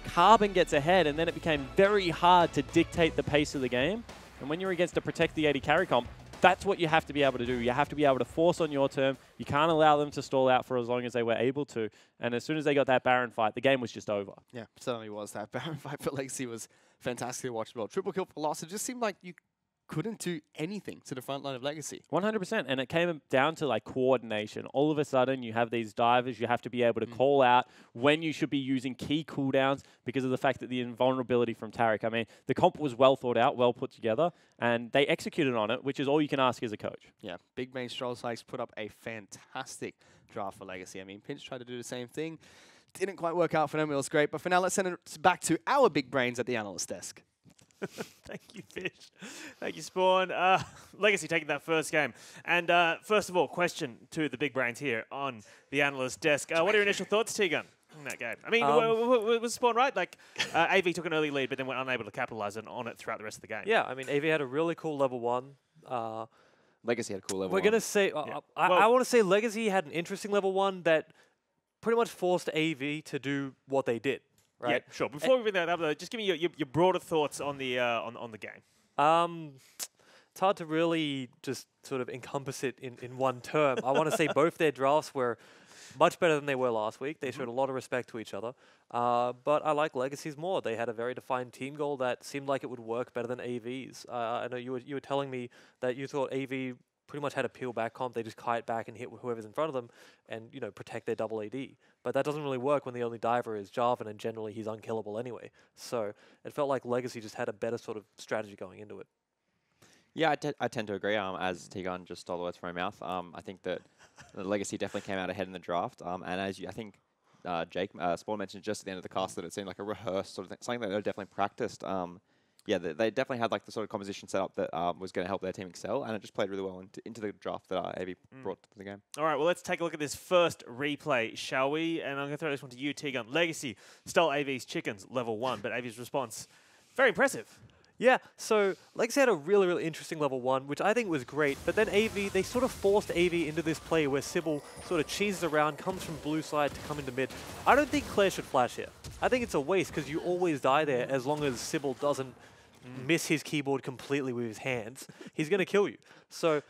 [SPEAKER 12] Carbon gets ahead, and then it became very hard to dictate the pace of the game. And when you're against a Protect the 80 carry comp, that's what you have to be able to do. You have to be able to force on your term. You can't allow them to stall out for as long as they were able to. And as soon as they got that Baron fight, the game was just over.
[SPEAKER 11] Yeah, certainly was. That Baron fight for Legacy was fantastic to watch as well. Triple kill for loss. It just seemed like you couldn't do anything to the front line of Legacy.
[SPEAKER 12] 100%, and it came down to like coordination. All of a sudden, you have these divers. You have to be able to call out when you should be using key cooldowns because of the fact that the invulnerability from Tarek. I mean, the comp was well thought out, well put together, and they executed on it, which is all you can ask as a coach.
[SPEAKER 11] Yeah, Big Main Stroll Sykes put up a fantastic draft for Legacy. I mean, Pinch tried to do the same thing. Didn't quite work out for them. It was great. But for now, let's send it back to our big brains at the analyst desk.
[SPEAKER 1] Thank you, Fish. Thank you, Spawn. Legacy taking that first game. And first of all, question to the big brains here on the analyst desk. What are your initial thoughts, Tegan, in that game? I mean, was Spawn right? Like, AV took an early lead, but then were unable to capitalize on it throughout the rest of the game.
[SPEAKER 2] Yeah, I mean, AV had a really cool level 1.
[SPEAKER 3] Legacy had a cool level 1.
[SPEAKER 2] We're going to say, I want to say Legacy had an interesting level 1 that pretty much forced AV to do what they did. Right?
[SPEAKER 1] Yeah, sure. Before we bring that up, though, just give me your broader thoughts on the on the game.
[SPEAKER 2] It's hard to really just sort of encompass it in one term. I want to say both their drafts were much better than they were last week. They showed a lot of respect to each other. But I like Legacy's more. They had a very defined team goal that seemed like it would work better than AV's. I know you were telling me that you thought AV pretty much had a peel back comp. They just kite back and hit whoever's in front of them and, you know, protect their double AD. But that doesn't really work when the only diver is Jarvan, and generally he's unkillable anyway. So it felt like Legacy just had a better sort of strategy going into it.
[SPEAKER 3] Yeah, I tend to agree. As Tegan just stole the words from my mouth, I think that the Legacy definitely came out ahead in the draft. And as I think Jake Spawn mentioned just at the end of the cast that it seemed like a rehearsed sort of thing, something that they definitely practiced. Yeah, they definitely had like the sort of composition set up that was going to help their team excel, and it just played really well into the draft that AV brought to the game.
[SPEAKER 1] All right, well, let's take a look at this first replay, shall we? And I'm going to throw this one to you, Tegan. Legacy stole AV's chickens, level 1, but AV's response, very impressive.
[SPEAKER 2] Yeah, so Legacy had a really, really interesting level 1, which I think was great, but then AV, they sort of forced AV into this play where Sybil sort of cheeses around, comes from blue side to come into mid. I don't think Claire should flash here. I think it's a waste because you always die there as long as Sybil doesn't miss his keyboard completely with his hands. He's going to kill you. So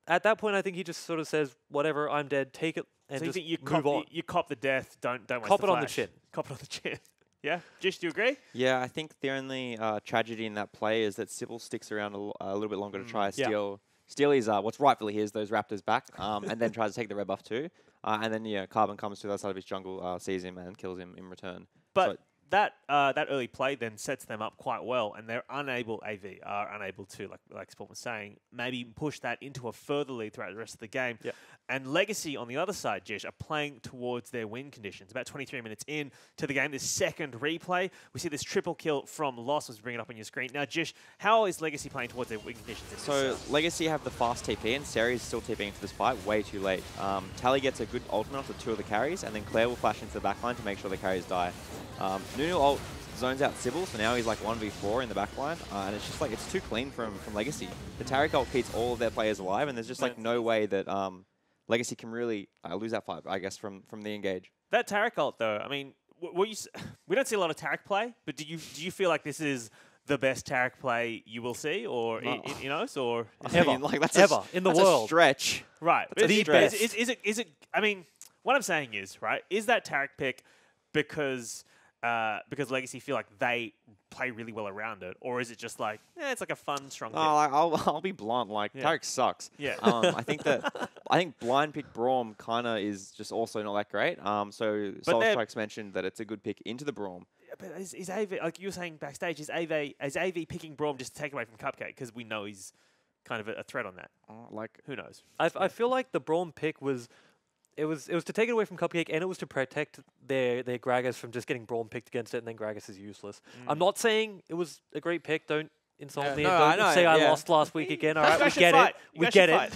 [SPEAKER 2] at that point, I think he just sort of says, whatever, I'm dead, take it, and
[SPEAKER 1] so
[SPEAKER 2] just
[SPEAKER 1] you
[SPEAKER 2] move on.
[SPEAKER 1] You cop the death, don't waste
[SPEAKER 2] Cop
[SPEAKER 1] the
[SPEAKER 2] it on the
[SPEAKER 1] flash.
[SPEAKER 2] chin.
[SPEAKER 1] Cop it on the chin. Yeah? Jish, do you agree?
[SPEAKER 3] Yeah, I think the only tragedy in that play is that Sybil sticks around a little bit longer to try to steal his, what's rightfully his, those Raptors back, and then tries to take the red buff too. And then, Carbon comes to the other side of his jungle, sees him, and kills him in return.
[SPEAKER 1] But so that early play then sets them up quite well, and they're unable, AV are unable to, like Spawn was saying, maybe push that into a further lead throughout the rest of the game.
[SPEAKER 2] Yep.
[SPEAKER 1] And Legacy, on the other side, Jish, are playing towards their win conditions. About 23 minutes in to the game, this second replay, we see this triple kill from Lost, was bringing it up on your screen. Now, Jish, how is Legacy playing towards their win conditions?
[SPEAKER 3] So Legacy have the fast TP, and Sari's still TPing into this fight way too late. Tally gets a good ultimate off the 2 of the carries, and then Claire will flash into the backline to make sure the carries die. Nunu ult zones out Sybil, so now he's like 1v4 in the backline, and it's just like, it's too clean from Legacy. The Tarek ult keeps all of their players alive, and there's just like no way that Legacy can really lose that fight, I guess, from the engage.
[SPEAKER 1] That Tarek ult, though, I mean, we don't see a lot of Tarek play, but do you feel like this is the best Tarek play you will see, or you know, or
[SPEAKER 2] ever,
[SPEAKER 3] like that's
[SPEAKER 2] ever in the world?
[SPEAKER 3] A stretch,
[SPEAKER 1] right?
[SPEAKER 3] That's a stretch.
[SPEAKER 1] Is it? I mean, what I'm saying is, right? Is that Tarek pick because Legacy feel like they play really well around it, or is it just like, it's like a fun, strong pick?
[SPEAKER 3] I'll be blunt. Like Tarek sucks.
[SPEAKER 1] Yeah.
[SPEAKER 3] I think blind pick Braum kind of is just also not that great. So Soul Strikes mentioned that it's a good pick into the Braum.
[SPEAKER 1] Yeah, but is AV, like you were saying backstage, is AV picking Braum just to take away from Cupcake because we know he's kind of a threat on that?
[SPEAKER 3] Like,
[SPEAKER 1] who knows?
[SPEAKER 2] I feel like the Braum pick was. It was to take it away from Cupcake, and it was to protect their Gragas from just getting Braum picked against it, and then Gragas is useless. I'm not saying it was a great pick. Don't insult me.
[SPEAKER 3] No,
[SPEAKER 2] don't say I lost last week again. All right, we get it. We get it.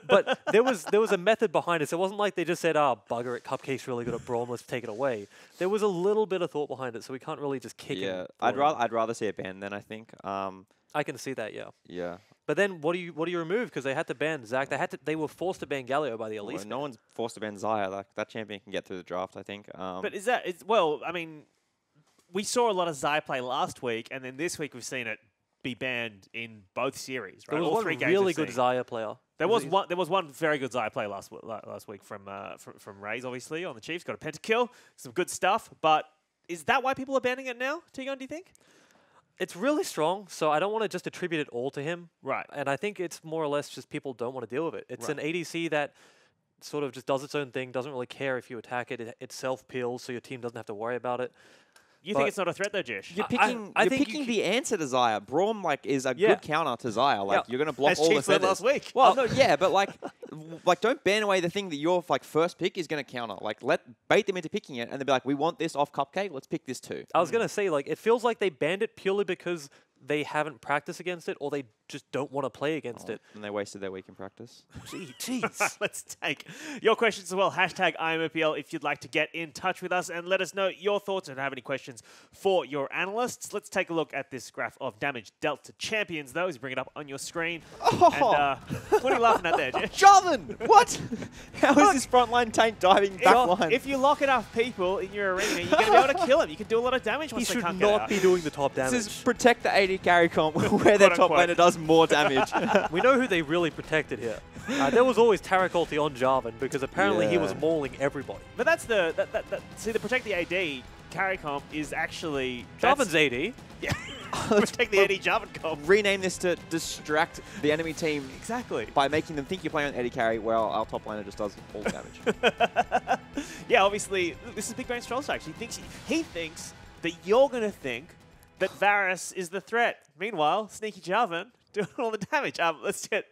[SPEAKER 2] But there was a method behind it. So it wasn't like they just said, bugger it, Cupcake's really good at Braum, let's take it away. There was a little bit of thought behind it, so we can't really just kick him.
[SPEAKER 3] I'd rather see a ban then, I think.
[SPEAKER 2] I can see that, yeah.
[SPEAKER 3] Yeah.
[SPEAKER 2] But then what do you remove? Because they had to ban Zach. They were forced to ban Galio by the Elise.
[SPEAKER 3] No one's forced to ban Zaya. Like, that champion can get through the draft, I think.
[SPEAKER 1] But well, I mean, we saw a lot of Zaya play last week, and then this week we've seen it be banned in both series. Right?
[SPEAKER 2] There was one really good Zaya player.
[SPEAKER 1] There was one very good Zaya player last week from Raze, obviously, on the Chiefs. Got a pentakill, some good stuff. But is that why people are banning it now, Tegan, do you think?
[SPEAKER 2] It's really strong, so I don't want to just attribute it all to him.
[SPEAKER 1] Right.
[SPEAKER 2] And I think it's more or less just people don't want to deal with it. It's an ADC that sort of just does its own thing, doesn't really care if you attack it. It self-peels, so your team doesn't have to worry about it.
[SPEAKER 1] You think it's not a threat though, Jish?
[SPEAKER 3] You're picking, you're picking the answer to Xayah. Braum is a good counter to Xayah. Like you're going to block
[SPEAKER 1] As
[SPEAKER 3] all the
[SPEAKER 1] Chief said
[SPEAKER 3] feathers.
[SPEAKER 1] last week.
[SPEAKER 3] Well, no, yeah, but like don't ban away the thing that your first pick is going to counter. Like bait them into picking it, and they'll be like, we want this off Cupcake. Let's pick this too.
[SPEAKER 2] I was going to say, like, it feels like they banned it purely because they haven't practiced against it, or they just don't want to play against it.
[SPEAKER 3] And they wasted their week in practice.
[SPEAKER 2] Jeez.
[SPEAKER 1] Let's take your questions as well. Hashtag IMOPL if you'd like to get in touch with us and let us know your thoughts and have any questions for your analysts. Let's take a look at this graph of damage dealt to champions, though, as you bring it up on your screen.
[SPEAKER 3] Oh.
[SPEAKER 1] And, what are you laughing at there, Jeff?
[SPEAKER 3] Jarvan! What? How is this frontline tank diving back line?
[SPEAKER 1] If you lock enough people in your arena, you're going to be able to kill him. You can do a lot of damage once
[SPEAKER 2] He
[SPEAKER 1] they
[SPEAKER 2] should
[SPEAKER 1] can't get
[SPEAKER 2] not
[SPEAKER 1] out.
[SPEAKER 2] be doing the top damage.
[SPEAKER 3] This is protect the AD carry comp where their top laner does more damage.
[SPEAKER 2] We know who they really protected here. There was always Taric ulti on Jarvan because apparently he was mauling everybody.
[SPEAKER 1] But that's the see the protect the AD carry comp is actually
[SPEAKER 2] Jarvan's AD.
[SPEAKER 1] Yeah. Protect the AD Jarvan comp.
[SPEAKER 3] Rename this to distract the enemy team
[SPEAKER 1] exactly
[SPEAKER 3] by making them think you're playing on AD carry. Well, our top laner just does all the damage.
[SPEAKER 1] Yeah, obviously this is Big Brain Stroll actually. He thinks that you're going to think that Varus is the threat. Meanwhile, sneaky Jarvan doing all the damage. Let's get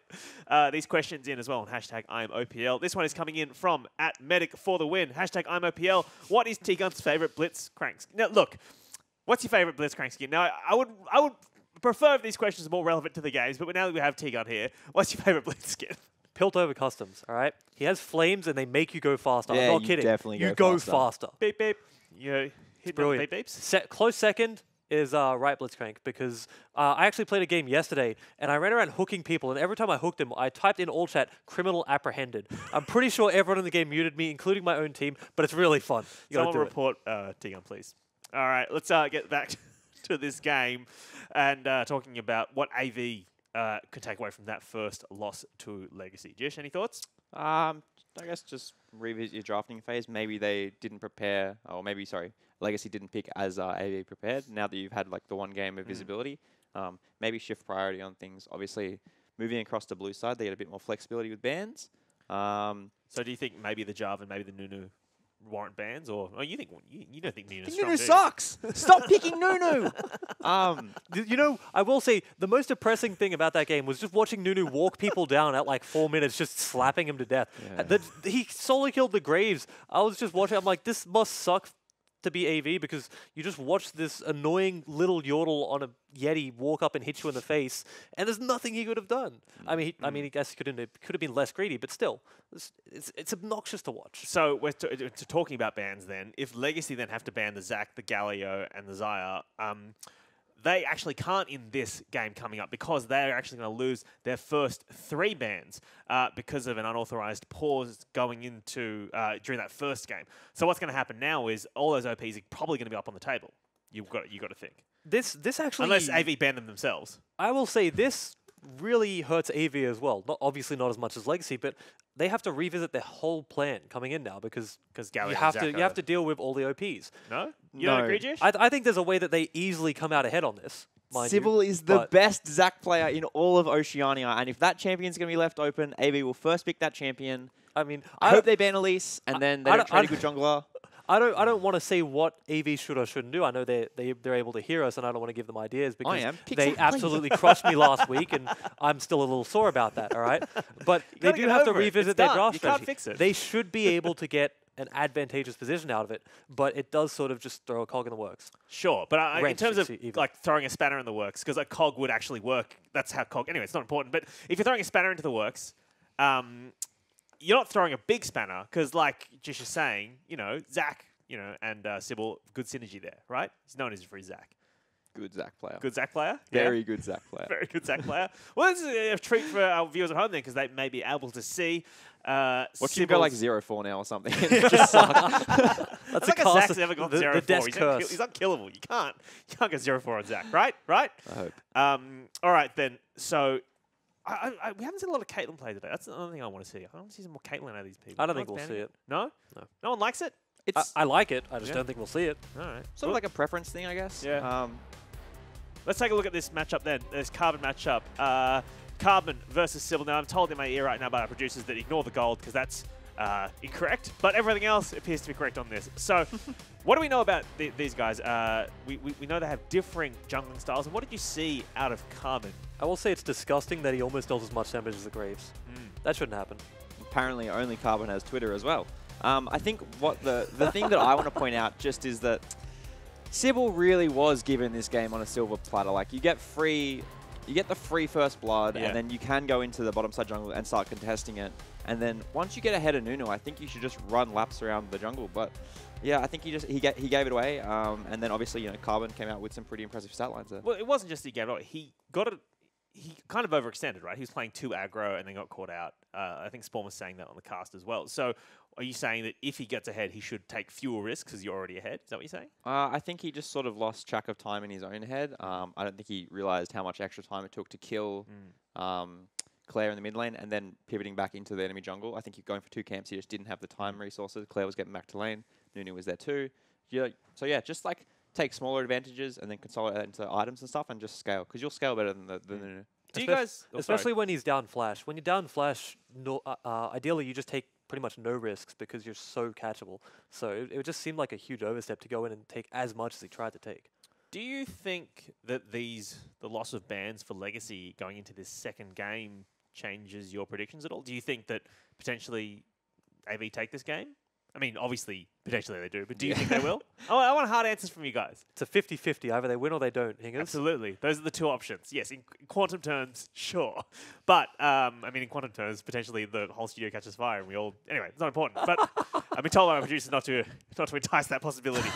[SPEAKER 1] these questions in as well on hashtag IMOPL. This one is coming in from @medic4thewin. Hashtag IMOPL. What is T-Gun's favorite Blitz crank skin? Now, look, what's your favorite Blitz crank skin? Now, I would prefer if these questions are more relevant to the games, but now that we have T-Gun here, what's your favorite Blitz skin?
[SPEAKER 2] Piltover Customs, all right? He has flames and they make you go faster.
[SPEAKER 3] Yeah,
[SPEAKER 2] I'm not
[SPEAKER 3] you
[SPEAKER 2] kidding.
[SPEAKER 3] definitely
[SPEAKER 2] you
[SPEAKER 3] go
[SPEAKER 2] go
[SPEAKER 3] faster.
[SPEAKER 2] faster.
[SPEAKER 1] Beep, beep. You hit
[SPEAKER 2] Brilliant.
[SPEAKER 1] beep beeps?
[SPEAKER 2] Close second is right Blitzcrank because I actually played a game yesterday and I ran around hooking people, and every time I hooked them, I typed in all chat, criminal apprehended. I'm pretty sure everyone in the game muted me, including my own team, but it's really fun. You gotta
[SPEAKER 1] Someone
[SPEAKER 2] do
[SPEAKER 1] report T-Gun, please. All right, let's get back to this game and talking about what AV could take away from that first loss to Legacy. Jish, any thoughts?
[SPEAKER 3] I guess just revisit your drafting phase. Maybe they didn't prepare, or maybe, sorry, Legacy didn't pick as AV prepared. Now that you've had like the one game of visibility, maybe shift priority on things. Obviously, moving across the blue side, they get a bit more flexibility with bans.
[SPEAKER 1] So do you think maybe the Jarvan, maybe the Nunu warrant bans, or you think you don't think Nunu's strong?
[SPEAKER 3] Nunu
[SPEAKER 1] do you?
[SPEAKER 3] sucks. Stop picking Nunu.
[SPEAKER 2] You know, I will say the most depressing thing about that game was just watching Nunu walk people down at like 4 minutes, just slapping him to death.
[SPEAKER 3] Yeah.
[SPEAKER 2] He solo killed the Graves. I was just watching. I'm like, this must suck to be AV because you just watch this annoying little Yordle on a Yeti walk up and hit you in the face, and there's nothing he could have done. I mean, I guess he could have been less greedy, but still, it's obnoxious to watch.
[SPEAKER 1] So we're talking about bans then. If Legacy then have to ban the Zac, the Galio, and the Xayah, they actually can't in this game coming up because they're actually going to lose their first 3 bans because of an unauthorized pause going into during that first game. So what's going to happen now is all those OPs are probably going to be up on the table. You've got to think.
[SPEAKER 2] This actually,
[SPEAKER 1] unless AV ban them themselves.
[SPEAKER 2] I will say this really hurts AV as well. Obviously not as much as Legacy, but they have to revisit their whole plan coming in now because
[SPEAKER 1] Galio
[SPEAKER 2] you have to deal with all the OPs.
[SPEAKER 1] No, you don't agree, Jish?
[SPEAKER 2] I think there's a way that they easily come out ahead on this.
[SPEAKER 3] Sybil is the best Zac player in all of Oceania, and if that champion's going to be left open, AV will first pick that champion.
[SPEAKER 2] I mean,
[SPEAKER 3] I hope they ban Elise, and then they don't trade a good jungler.
[SPEAKER 2] I don't want to say what AV should or shouldn't do. I know they're able to hear us, and I don't want to give them ideas because they absolutely crushed me last week, and I'm still a little sore about that. All right, but they do have to revisit their draft strategy.
[SPEAKER 1] You can't fix it.
[SPEAKER 2] They should be able to get an advantageous position out of it, but it does sort of just throw a cog in the works.
[SPEAKER 1] Sure, but in terms of like throwing a spanner in the works, because a cog would actually work. That's how cog. Anyway, it's not important. But if you're throwing a spanner into the works, you're not throwing a big spanner because, like Jish is saying, Zac, and Sybil, good synergy there, right? He's known as a free Zac.
[SPEAKER 3] Good Zac player.
[SPEAKER 1] Good Zac player?
[SPEAKER 3] Very good Zac player.
[SPEAKER 1] Very good Zac player. Well, this is a treat for our viewers at home then, because they may be able to see.
[SPEAKER 3] Watch him go like 0-4 now or something. It just sucks.
[SPEAKER 1] That's like a Zac's never gone 0-4.
[SPEAKER 2] The desk curse.
[SPEAKER 1] He's unkillable. You can't go 0-4 on Zac, right? Right?
[SPEAKER 3] I hope.
[SPEAKER 1] All right then. So we haven't seen a lot of Caitlyn play today. That's another thing I want to see. I want to see some more Caitlyn out of these people.
[SPEAKER 2] I don't think we'll see it.
[SPEAKER 1] No? No one likes it?
[SPEAKER 2] I like it. I just don't think we'll see it.
[SPEAKER 1] All right.
[SPEAKER 3] Sort of like a preference thing, I guess.
[SPEAKER 1] Yeah. let's take a look at this matchup then. This Carbon matchup. Carbon versus Sybil. Now, I'm told in my ear right now by our producers that ignore the gold because that's incorrect, but everything else appears to be correct on this. So, what do we know about these guys? We know they have differing jungling styles. And what did you see out of Carbon?
[SPEAKER 2] I will say it's disgusting that he almost deals as much damage as the Graves. That shouldn't happen.
[SPEAKER 3] Apparently, only Carbon has Twitter as well. I think what the thing that I want to point out just is that Sybil really was given this game on a silver platter. Like, you get the free first blood, and then you can go into the bottom side jungle and start contesting it. And then once you get ahead of Nunu, I think you should just run laps around the jungle. But yeah, I think he gave it away. And then obviously, you know, Carbon came out with some pretty impressive stat lines there.
[SPEAKER 1] Well, it wasn't just he gave it away. He kind of overextended, right? He was playing too aggro and then got caught out. I think Spawn was saying that on the cast as well. So are you saying that if he gets ahead, he should take fewer risks because you're already ahead? Is that what you're saying?
[SPEAKER 3] I think he just sort of lost track of time in his own head. I don't think he realized how much extra time it took to kill Claire in the mid lane and then pivoting back into the enemy jungle. I think you're going for 2 camps. He just didn't have the time resources. Claire was getting back to lane. Nunu was there too. Yeah, so yeah, just like take smaller advantages and then consolidate that into items and stuff and just scale because you'll scale better than the Nunu.
[SPEAKER 1] Do you guys,
[SPEAKER 2] especially when he's down flash. When you're down flash, ideally you just take pretty much no risks because you're so catchable. So it would just seem like a huge overstep to go in and take as much as he tried to take.
[SPEAKER 1] Do you think that the loss of bans for Legacy going into this second game changes your predictions at all? Do you think that potentially AV take this game? I mean, obviously, potentially they do, but do you think they will? I want hard answers from you guys.
[SPEAKER 2] It's a 50-50. Either they win or they don't, Hingers.
[SPEAKER 1] Absolutely. Those are the 2 options. Yes, in quantum terms, sure. But, I mean, in quantum terms, potentially the whole studio catches fire and we all... Anyway, it's not important. But I've been told by my producers not to entice that possibility.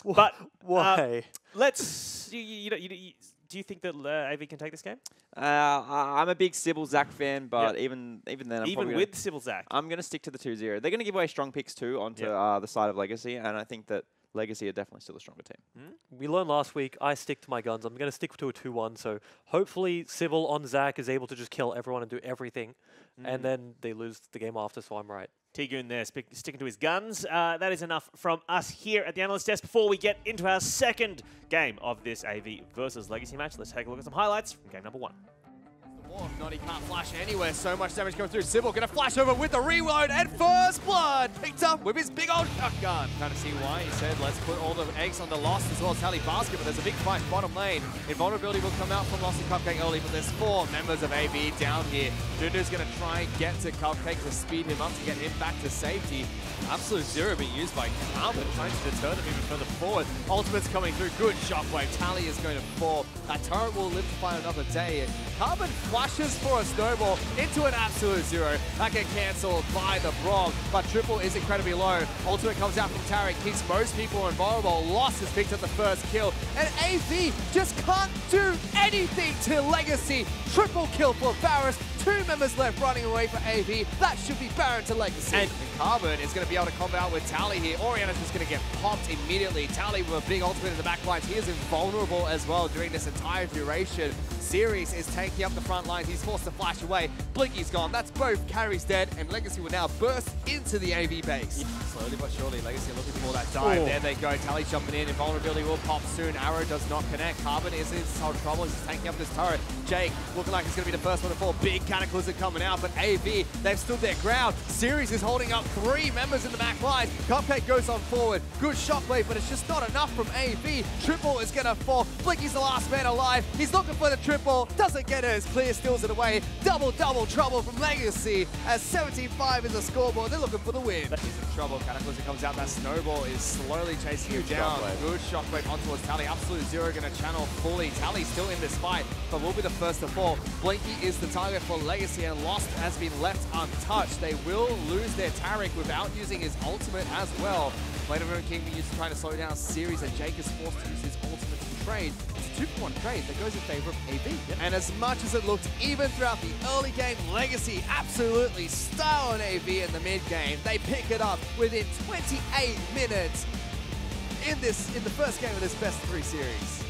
[SPEAKER 1] But
[SPEAKER 2] why?
[SPEAKER 1] Let's... do you think that AV can take this game?
[SPEAKER 3] I'm a big Sybil Zac fan, but even then,
[SPEAKER 1] even with Sybil Zac,
[SPEAKER 3] I'm going to stick to the 2-0. They're going to give away strong picks too onto the side of Legacy, and I think that Legacy are definitely still a stronger team.
[SPEAKER 2] We learned last week, I stick to my guns. I'm going to stick to a 2-1, so hopefully Sybil on Zac is able to just kill everyone and do everything, and then they lose the game after, so I'm right.
[SPEAKER 1] T-Goon there, sticking to his guns. That is enough from us here at the Analyst Desk. Before we get into our second game of this AV versus Legacy match, let's take a look at some highlights from game number 1.
[SPEAKER 11] Noddy can't flash anywhere, so much damage coming through. Sybil gonna flash over with the reload and first blood picked up with his big old shotgun. Kind of see why he said let's put all the eggs on the Lost as well as Tally Basket, but there's a big fight bottom lane. Invulnerability will come out from Lost and Cupcake early, but there's 4 members of AV down here. Nunu's gonna try and get to Cupcake to speed him up to get him back to safety. Absolute Zero being used by Carbon, trying to deter them even further forward. Ultimate's coming through, good shockwave. Tally is going to fall. That turret will live to fight another day. Carbon flashes for a snowball into an absolute Zero. That gets cancelled by the Brog, but Triple is incredibly low. Ultimate comes out from Tarek, keeps most people invulnerable. Lost has picked up the first kill, and AV just can't do anything to Legacy. Triple kill for Varus. 2 members left running away for AV. That should be Baron to Legacy. And Carbon is going to be able to combo out with Tally here. Oriana's just going to get popped immediately. Tally with a big ultimate in the back lines. He is invulnerable as well during this entire duration. Series is taking up the front lines. He's forced to flash away. Blinky's gone. That's both carries dead, and Legacy will now burst into the AV base. Slowly but surely, Legacy looking for that dive. There they go. Tally jumping in. Invulnerability will pop soon. Arrow does not connect. Carbon is in some trouble. He's taking up this turret. Jake looking like he's going to be the first one to fall. Big Cataclysm coming out, but AV, they've stood their ground. Series is holding up 3 members in the back line. Cupcake goes on forward. Good shockwave, but it's just not enough from AV. Triple is going to fall. Blinky's the last man alive. He's looking for the triple. Doesn't get it as Clear steals it away. Double trouble from Legacy as 75 is the scoreboard. They're looking for the win. He's in trouble. Cataclysm comes out. That snowball is slowly chasing him down. Good shockwave on towards Tally. Absolute Zero going to channel fully. Tally's still in this fight, but will be the first to fall. Blinky is the target for Legacy, and Lost has been left untouched. They will lose their Tarek without using his ultimate as well. Blade of Ruin King being used to try to slow down Series, and Jake is forced to use his ultimate to trade. It's a 2-for-1 trade that goes in favor of AV. And as much as it looked even throughout the early game, Legacy absolutely style on AV in the mid game. They pick it up within 28 minutes in the first game of this best of 3 series.